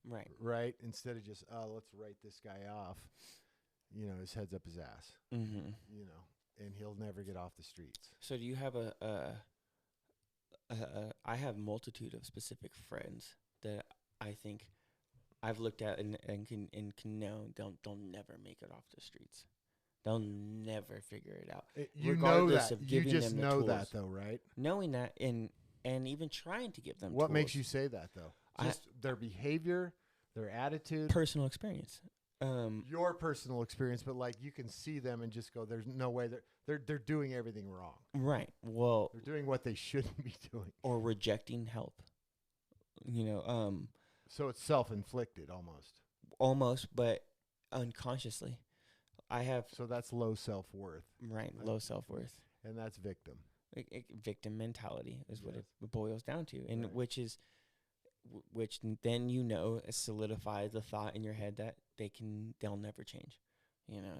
Right. Right? Instead of just, let's write this guy off, his head's up his ass, Mm-hmm. And he'll never get off the streets. So do you have I have multitude of specific friends that I think I've looked at and can know they'll never make it off the streets. They'll never figure it out. You know that. You just know that, though, right? Knowing that and even trying to give them What tools. makes you say that, though? Just their behavior, their attitude? Personal experience. Your personal experience, but like you can see them and just go, there's no way they're doing everything wrong. Right. Well, they're doing what they shouldn't be doing. Or rejecting help. So it's self-inflicted almost. Almost, but unconsciously. So that's low self-worth. Right, low self-worth. And that's victim. Victim mentality is what it boils down to, and right. which then solidifies the thought in your head that they'll never change.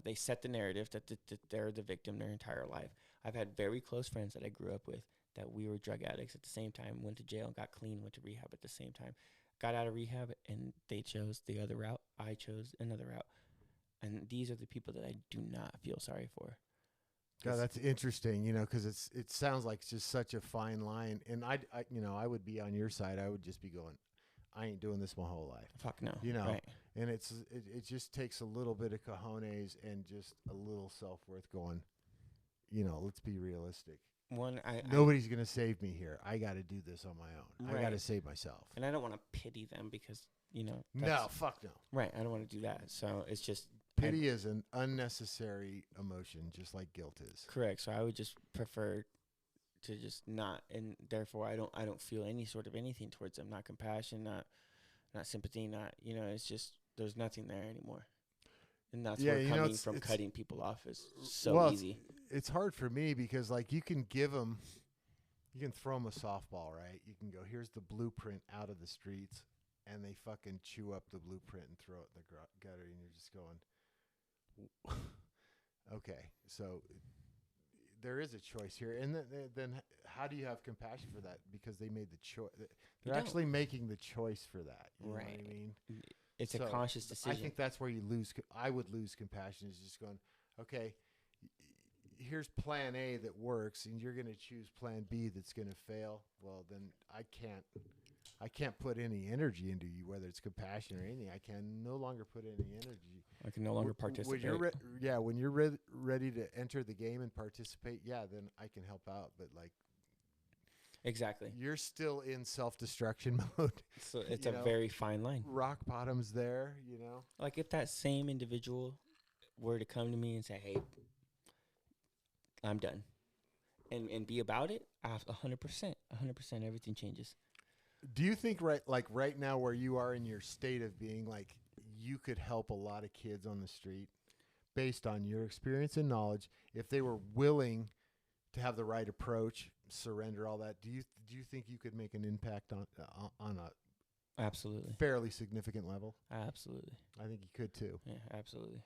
They set the narrative that they're the victim their entire life. I've had very close friends that I grew up with that we were drug addicts at the same time, went to jail, got clean, went to rehab at the same time, got out of rehab, and they chose the other route. I chose another route. And these are the people that I do not feel sorry for. God, that's interesting, because it sounds like it's just such a fine line. And I would be on your side. I would just be going, I ain't doing this my whole life. Fuck no. Right. And it just takes a little bit of cojones and just a little self-worth going, let's be realistic. Nobody's going to save me here. I got to do this on my own. Right. I got to save myself. And I don't want to pity them because, no, fuck no. Right. I don't want to do that. So it's just. Pity is an unnecessary emotion, just like guilt is. Correct. So I would just prefer to just not, and therefore I don't feel any sort of anything towards them. Not compassion, not sympathy, not it's just there's nothing there anymore. And that's where coming from cutting people off is so easy. It's hard for me because like you can throw them a softball, right? You can go, here's the blueprint out of the streets, and they fucking chew up the blueprint and throw it in the gutter, and you're just going. Okay, so there is a choice here, and then how do you have compassion for that? Because they made the choice. They're actually making the choice for that. You know what I mean? It's a conscious decision. I think that's where you lose. I would lose compassion. Is just going, okay, here's Plan A that works, and you're going to choose Plan B that's going to fail. Well, then I can't put any energy into you, whether it's compassion or anything. I can no longer put any energy. I can no longer participate. When you're ready to enter the game and participate, then I can help out. But like, exactly, you're still in self-destruction mode. So it's a very fine line. Rock bottom's there, Like if that same individual were to come to me and say, "Hey, I'm done," and be about it, 100%, everything changes. Do you think right now where you are in your state of being, like you could help a lot of kids on the street based on your experience and knowledge if they were willing to have the right approach, surrender all that? Do you think you could make an impact on a absolutely fairly significant level? Absolutely. I think you could too. Yeah, absolutely.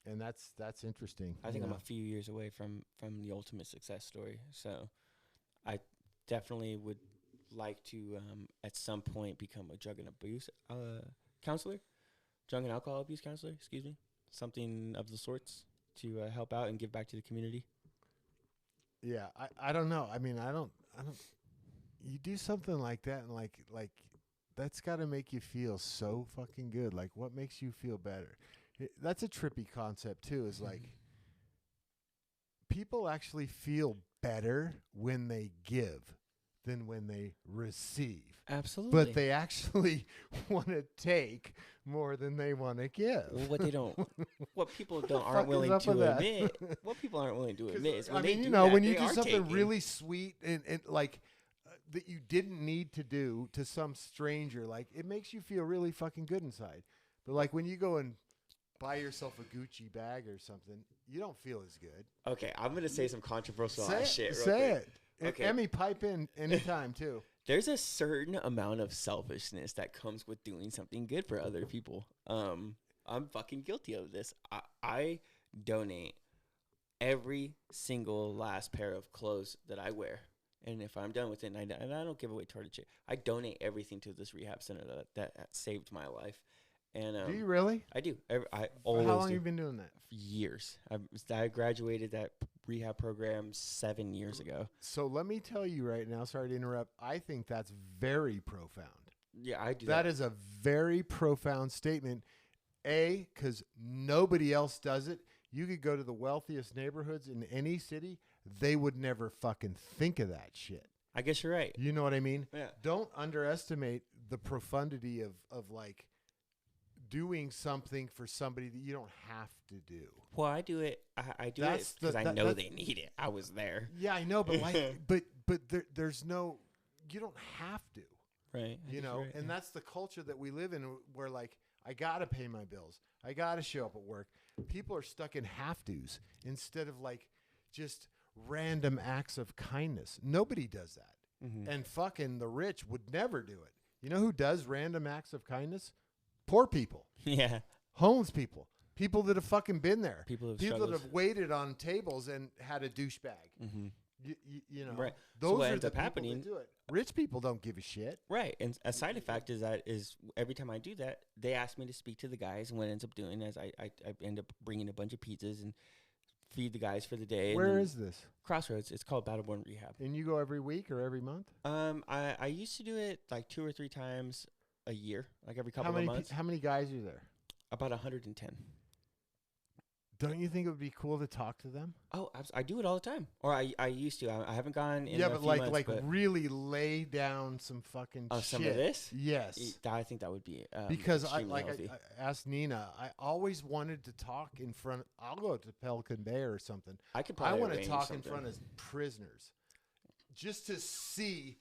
And that's interesting. I think I'm a few years away from the ultimate success story. So I definitely would like to at some point become a drug and abuse counselor, drug and alcohol abuse counselor, excuse me, something of the sorts to help out and give back to the community. Yeah, I don't know. I mean, I don't. You do something like that, and like that's got to make you feel so fucking good. Like, what makes you feel better? That's a trippy concept too. Is like people actually feel better when they give than when they receive. Absolutely. But they actually want to take more than they want to give. Well, what people fuck aren't is willing up to with that? admit, what people aren't willing to admit is when I they mean, do you know, that, when you they do are something taking. really sweet and like that you didn't need to do to some stranger, like it makes you feel really fucking good inside. But like when you go and buy yourself a Gucci bag or something, you don't feel as good. Okay, I'm gonna say some controversial Say shit. Real say quick. it. Okay. Emmy, pipe in anytime too. There's a certain amount of selfishness that comes with doing something good for other people. I'm fucking guilty of this. I donate every single last pair of clothes that I wear. And if I'm done with it, and I don't give away toilet shit, I donate everything to this rehab center that saved my life. And Do you really? I do. I always How long do. have you been doing that? Years. I graduated that rehab program 7 years ago. So let me tell you right now, sorry to interrupt, I think that's very profound. Yeah, I do. That is a very profound statement. A, because nobody else does it. You could go to the wealthiest neighborhoods in any city. They would never fucking think of that shit. I guess you're right. You know what I mean? Yeah. Don't underestimate the profundity of like doing something for somebody that you don't have to do. Well, I do it. I do That's it because I that- know that- they need it. I was there. Yeah, I know, but like, but there's no, you don't have to. Right. You know, and that's the culture that we live in, where like I gotta pay my bills, I gotta show up at work. People are stuck in have tos instead of like just random acts of kindness. Nobody does that, and fucking the rich would never do it. You know who does random acts of kindness? Poor people, Yeah. homeless people, people that have fucking been there, People have that struggles. have waited on tables and had a douchebag. Mm-hmm. You know, Right. So those what are ends the up people happening- that do it. Rich people don't give a shit. Right. And a side effect is every time I do that, they ask me to speak to the guys. And what ends up doing is I end up bringing a bunch of pizzas and feed the guys for the day. Where and is this? Crossroads? It's called Battleborn Rehab. And you go every week or every month? I used to do it like 2 or 3 times a year, like every couple of months. How many guys are there? About 110. Don't you think it would be cool to talk to them? Oh, I do it all the time. Or I used to. I haven't gone in Yeah, a but few like months, like but really lay down some fucking shit. some of this? Yes. I think that would be Because extremely I healthy. asked Nina, I always wanted to talk in front. I'll go to Pelican Bay or something. I could I probably want to arrange talk something. in front of prisoners, just to see.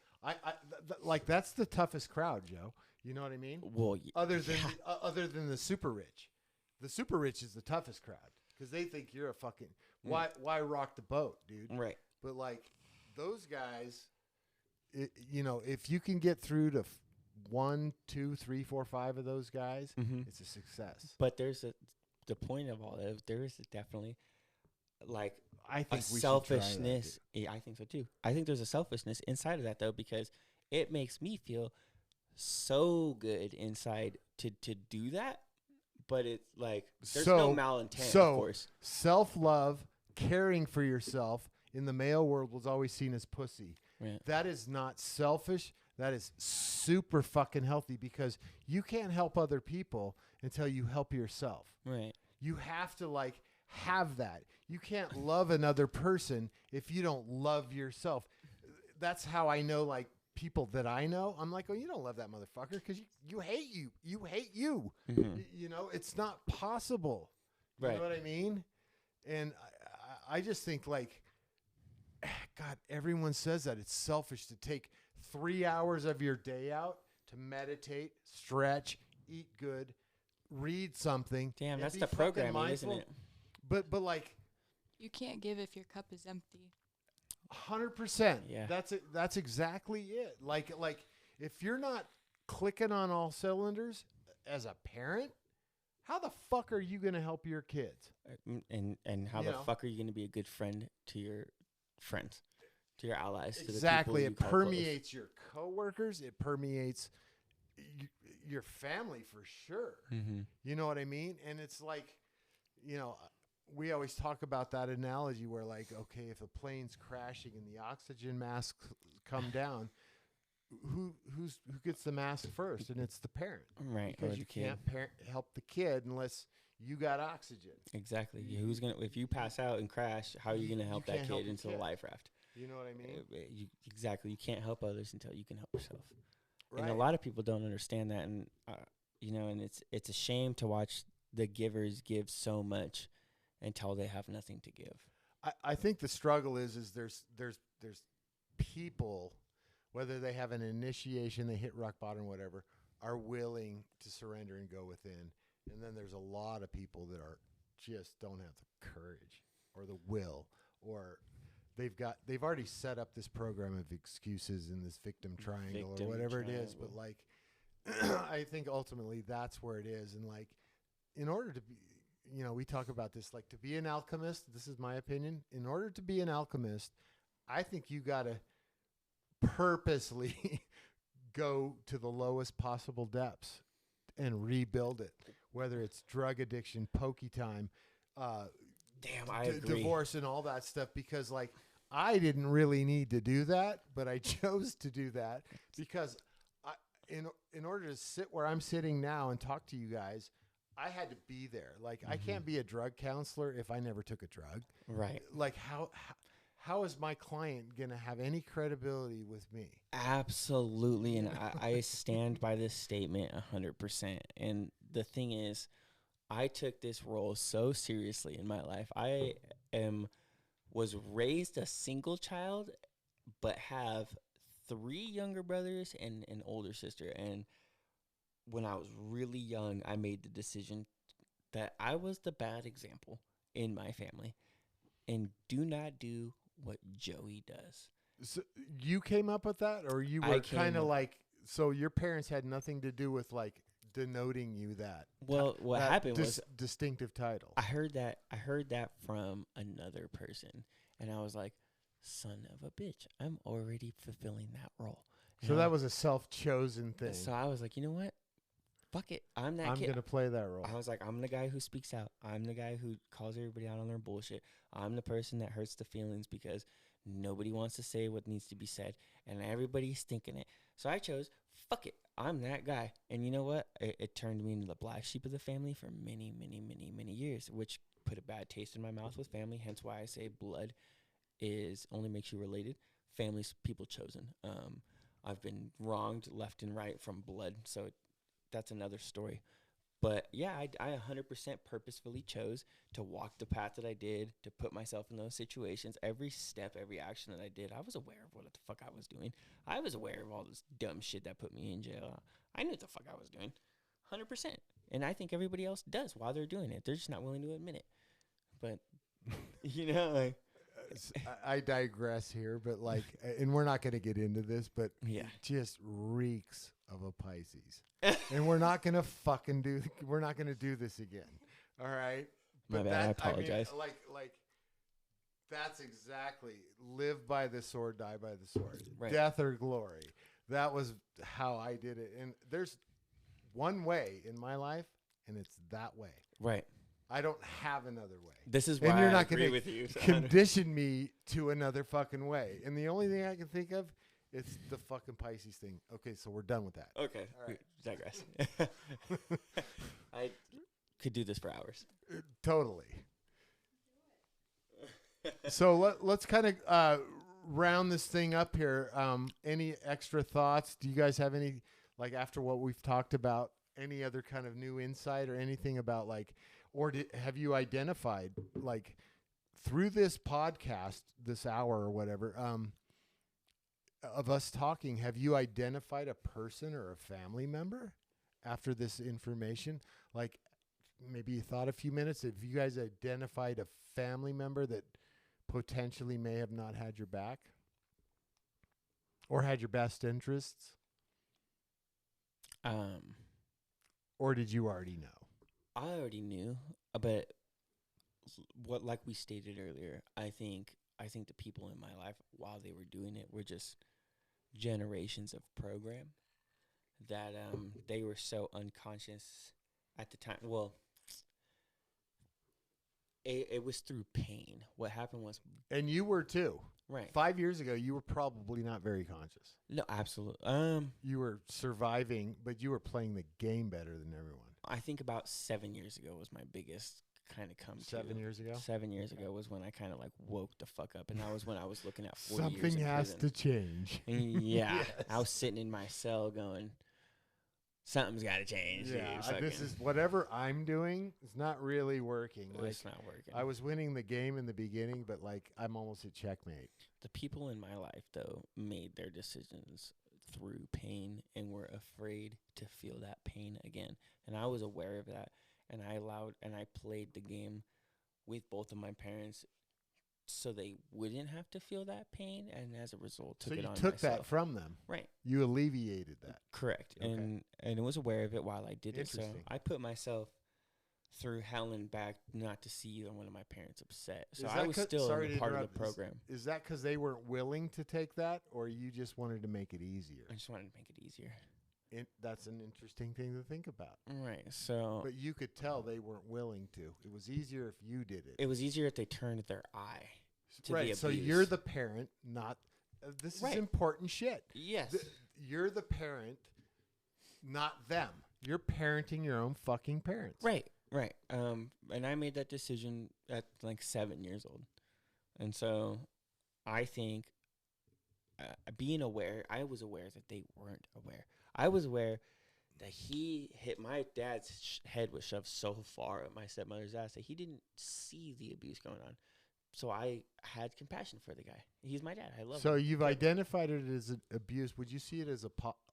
Like that's the toughest crowd, Joe. You know what I mean? Well, Other than the super rich, the super rich is the toughest crowd because they think you're a fucking why rock the boat, dude? right. But like those guys, you know, if you can get through to 1, 2, 3, 4, 5 of those guys, Mm-hmm. it's a success. But there's the point of all that. There is definitely like I think a we selfishness. Should try that, Yeah, I think so too. I think there's a selfishness inside of that though, because it makes me feel so good inside to do that. But it's like there's no malintent, of course. Self-love, caring for yourself in the male world was always seen as pussy. Right. That is not selfish. That is super fucking healthy because you can't help other people until you help yourself. Right. You have to like have that. You can't love another person if you don't love yourself. That's how I know like people that I know. I'm like, oh, you don't love that motherfucker because you hate you. You hate you. Mhm. You know, it's not possible. You Right. know what I mean? And I just think like, God, everyone says that it's selfish to take 3 hours of your day out to meditate, stretch, eat good, read something. Damn, and that's be the fucking programming, isn't mindful. it? But like You can't give if your cup is empty. 100%. Yeah. That's it. That's exactly it. Like if you're not clicking on all cylinders as a parent, how the fuck are you going to help your kids? And how You the know? fuck are you going to be a good friend to your friends, to your allies, Exactly. to It the people you call permeates your coworkers. It permeates your family for sure. close. Mm-hmm. You know what I mean? And it's like, you know, we always talk about that analogy where, like, okay, if a plane's crashing and the oxygen masks come down, who gets the mask first? And it's the parent, Right. because or you the kid. can't help the kid unless you got oxygen. Exactly. Who's gonna if you pass out and crash? How are you gonna help that can't help kid the into the kid. life raft? You know what I mean? Exactly. You can't help others until you can help yourself. Right. And a lot of people don't understand that, and and it's a shame to watch the givers give so much until they have nothing to give. I think the struggle is there's people, whether they have an initiation, they hit rock bottom, whatever, are willing to surrender and go within. And then there's a lot of people that are just don't have the courage or the will, or they've already set up this program of excuses in this victim triangle or whatever it is. But like, I think ultimately that's where it is. And like, in order to be, we talk about this, like, to be an alchemist, this is my opinion. In order to be an alchemist, I think you got to purposely go to the lowest possible depths and rebuild it, whether it's drug addiction, pokey time, Damn, I agree. divorce and all that stuff, because like, I didn't really need to do that, but I chose to do that because in order to sit where I'm sitting now and talk to you guys, I had to be there. Like, I can't be a drug counselor if I never took a drug. Right. Like, how is my client going to have any credibility with me? Absolutely. And I stand by this statement 100%. And the thing is, I took this role so seriously in my life. I was raised a single child, but have 3 younger brothers and an older sister. And when I was really young, I made the decision that I was the bad example in my family, and do not do what Joey does. So you came up with that, or you I were came kind of up- like, so your parents had nothing to do with like denoting you that? Well, what that happened was distinctive title. I heard that from another person, and I was like, son of a bitch, I'm already fulfilling that role. So that was a self-chosen thing. So I was like, you know what? Fuck it. I'm that I'm kid. going to play that role. I was like, I'm the guy who speaks out. I'm the guy who calls everybody out on their bullshit. I'm the person that hurts the feelings because nobody wants to say what needs to be said, and everybody's thinking it. So I chose, fuck it. I'm that guy. And you know what? It turned me into the black sheep of the family for many, many, many, many years, which put a bad taste in my mouth with family. Hence why I say blood only makes you related. Family's people chosen. I've been wronged left and right from blood, so that's another story. But yeah, I 100% purposefully chose to walk the path that I did, to put myself in those situations. Every step, every action that I did, I was aware of what the fuck I was doing. I was aware of all this dumb shit that put me in jail. I knew what the fuck I was doing, 100%. And I think everybody else does while they're doing it. They're just not willing to admit it. But, like, I digress here, but like, and we're not going to get into this, but yeah. it just reeks of a Pisces. And we're not going to we're not going to do this again. All right. My bad. I apologize. Like that's exactly, live by the sword, die by the sword, Right. Death or glory. That was how I did it. And there's one way in my life, and it's that way. Right. I don't have another way. This is why And you're I not agree gonna with you. condition me to another fucking way. And the only thing I can think of, it's the fucking Pisces thing. Okay, so we're done with that. Okay. All right. Digress. I could do this for hours. Totally. So let's kind of round this thing up here. Any extra thoughts? Do you guys have any, like, after what we've talked about, any other kind of new insight or anything about, like, or have you identified, like, through this podcast, this hour or whatever, of us talking, have you identified a person or a family member after this information? Like, maybe you thought a few minutes, have you guys identified a family member that potentially may have not had your back or had your best interests? Or did you already know? I already knew, but what, like we stated earlier, I think the people in my life while they were doing it were just generations of program that they were so unconscious at the time. Well, it was through pain. What happened was, And you were too. right. 5 years ago, you were probably not very conscious. No, absolutely. You were surviving, but you were playing the game better than everyone. I think about 7 years ago was my biggest kind of come to. 7 years ago? 7 years ago was when I kind of like woke the fuck up, and that was when I was looking at 4 years Something in has prison. to change. Yeah, Yes. I was sitting in my cell going, something's got to change. dude. Yeah, this Fucking- is whatever I'm doing is not really working. Like, it's not working. I was winning the game in the beginning, but like I'm almost at checkmate. The people in my life, though, made their decisions through pain and were afraid to feel that pain again. And I was aware of that, and I played the game with both of my parents so they wouldn't have to feel that pain, and as a result, took So it you on took myself. that from them. Right. You alleviated that. Correct. Okay. And I was aware of it while I did it. So Interesting. I put myself through hell and back not to see either one of my parents upset. So Is I that was 'cause- still sorry a to part of the interrupt. program. Is that because they weren't willing to take that, or you just wanted to make it easier? I just wanted to make it easier. That's an interesting thing to think about. Right. So But you could tell they weren't willing to. It was easier if you did it. it was easier if they turned their eye to the Right. So abuse. you're the parent, not. This Right. is important shit. Yes. You're the parent, not them. You're parenting your own fucking parents. Right. Right. And I made that decision at like 7 years old. And so I think being aware, I was aware that they weren't aware. I was aware that he hit my dad's head was shoved so far at my stepmother's ass that he didn't see the abuse going on. So I had compassion for the guy. He's my dad. I love him. So you've identified it as an abuse. Would you see it as a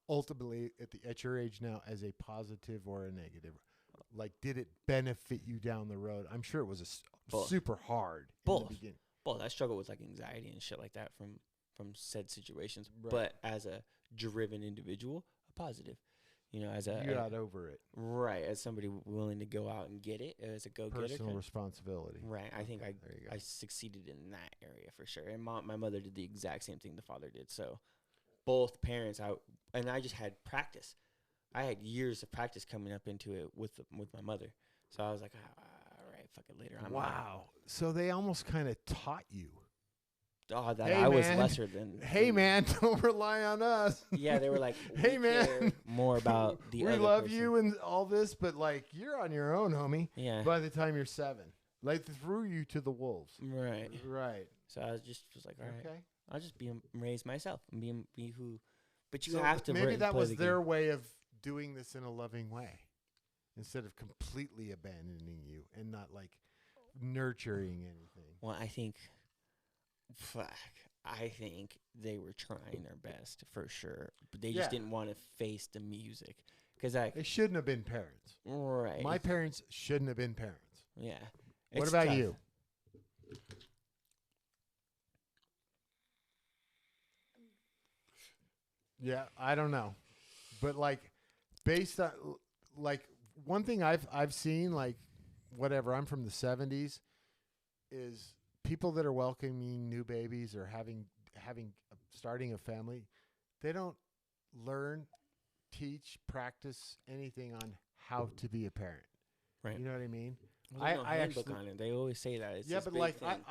ultimately at your age now as a positive or a negative? Like, did it benefit you down the road? I'm sure it was Both. super hard Both. in the beginning. Well, I struggle with like anxiety and shit like that from said situations. Right. But as a driven individual, a positive. You know, as a You got over it. right, as somebody willing to go out and get it, as a go-getter. Personal responsibility. Right. I think There you go. I succeeded in that area for sure. And my mother did the exact same thing the father did. So both parents, I just had practice. I had years of practice coming up into it with my mother. So I was like, all right, fuck it later. Wow. So they almost kind of taught you. Oh, that Hey, I was man. lesser than. Hey, man, don't rely on us. Yeah, they were like, Hey, we care man. more about the we other love person. you and all this, but like you're on your own, homie. Yeah. By the time you're 7, like threw you to the wolves. Right. Right. So I was like, all right, Okay. I'll just raise myself and be who. But you So have to. maybe that play was the their game. way of doing this in a loving way, instead of completely abandoning you and not like nurturing anything. Well, I think they were trying their best for sure, but they just Yeah. didn't want to face the music because I They shouldn't have been parents. right. My parents shouldn't have been parents. yeah. What It's about tough. you? Yeah, I don't know, but like based on like one thing I've seen, like whatever, I'm from the 70s, is people that are welcoming new babies or starting a family, they don't learn, teach, practice anything on how to be a parent. Right. You know what I mean? Well, there's no I handbook actually- on it. They always say that. It's Yeah, this but big like thing.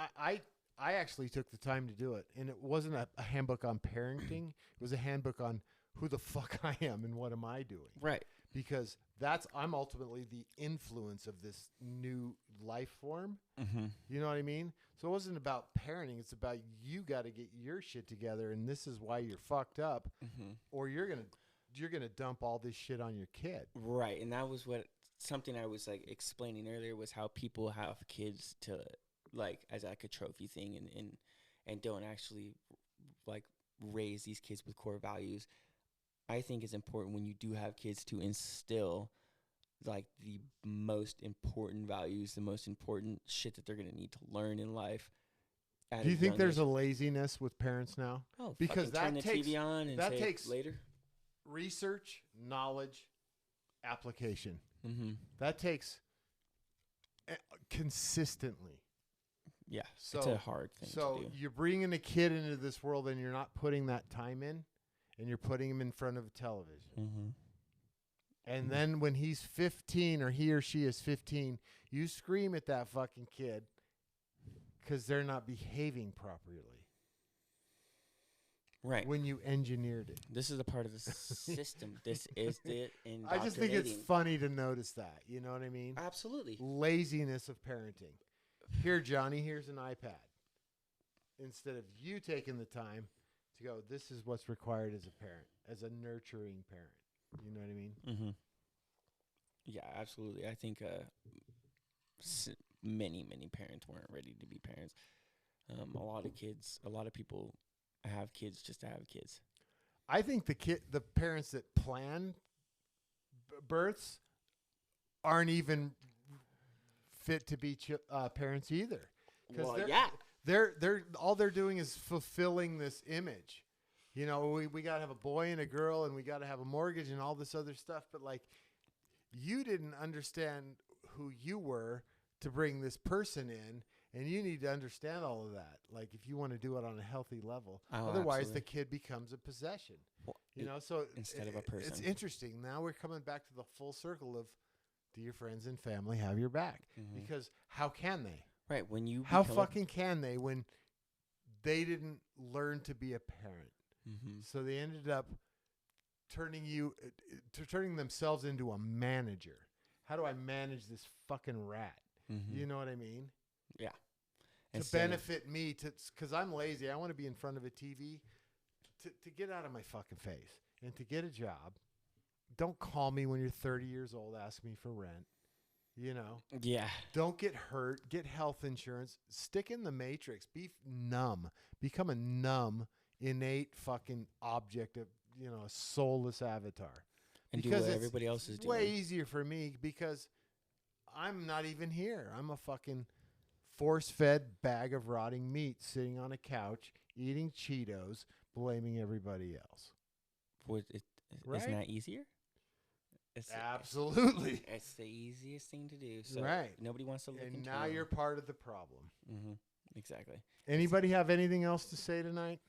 I actually took the time to do it, and it wasn't a handbook on parenting. It was a handbook on who the fuck I am and what am I doing. right. Because I'm ultimately the influence of this new life form. Mm-hmm. You know what I mean? So it wasn't about parenting. It's about you got to get your shit together, and this is why you're fucked up, Mm-hmm. or you're gonna dump all this shit on your kid. Right, and that was something I was like explaining earlier was how people have kids to like as like a trophy thing and don't actually like raise these kids with core values. I think it's important when you do have kids to instill like the most important values, the most important shit that they're gonna need to learn in life. Do you think there's a laziness with parents now? because turn that the takes- TV on and that say takes- later? Research, knowledge, application. Mm-hmm. That takes consistently. Yeah, So it's a hard thing to do. you're bringing a kid into this world and you're not putting that time in, and you're putting him in front of a television. Mm-hmm. And then when he's 15 or he or she is 15, you scream at that fucking kid because they're not behaving properly. Right. When you engineered it. This is a part of the system. This is the indoctrinating. I just think it's funny to notice that. You know what I mean? Absolutely. Laziness of parenting. Here, Johnny, here's an iPad. Instead of you taking the time to go, this is what's required as a parent, as a nurturing parent. You know what I mean? Mm-hmm. Yeah, absolutely. I think many parents weren't ready to be parents. A lot of people have kids just to have kids. I think the parents that plan births aren't even fit to be parents either. Well, they're all they're doing is fulfilling this image. You know, we got to have a boy and a girl, and we got to have a mortgage and all this other stuff. But like, you didn't understand who you were to bring this person in, and you need to understand all of that. Like, if you want to do it on a healthy level, otherwise absolutely. the kid becomes a possession. Well, So instead of a person. It's interesting. Now we're coming back to the full circle of, do your friends and family have your back? Mm-hmm. Because how can they? Right. When you How fucking can they when they didn't learn to be a parent? Mm-hmm. So they ended up turning themselves into a manager. How do I manage this fucking rat? Mm-hmm. You know what I mean? Yeah. To benefit me, because I'm lazy. I want to be in front of a TV to get out of my fucking face and to get a job. Don't call me when you're 30 years old. Ask me for rent. You know? Yeah. Don't get hurt. Get health insurance. Stick in the matrix. Be numb. Become a numb, innate fucking object of, a soulless avatar. And because do what it's everybody else is doing. way easier for me because I'm not even here. I'm a fucking force-fed bag of rotting meat sitting on a couch, eating Cheetos, blaming everybody else. Right? Isn't that easier? Absolutely. It's the easiest thing to do. So right. Nobody wants to look into it. And now you're part of the problem. Mm-hmm. Exactly. Anybody have anything else to say tonight?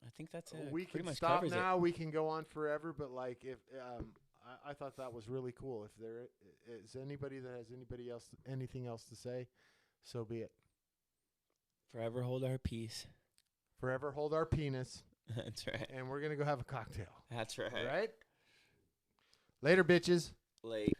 I think that's it. We pretty can much stop covers now. it. We can go on forever, but like if I thought that was really cool. If there is anybody that has anything else to say, so be it. Forever hold our peace. Forever hold our penis. That's right. And we're gonna go have a cocktail. That's right. All right. Later, bitches. Late.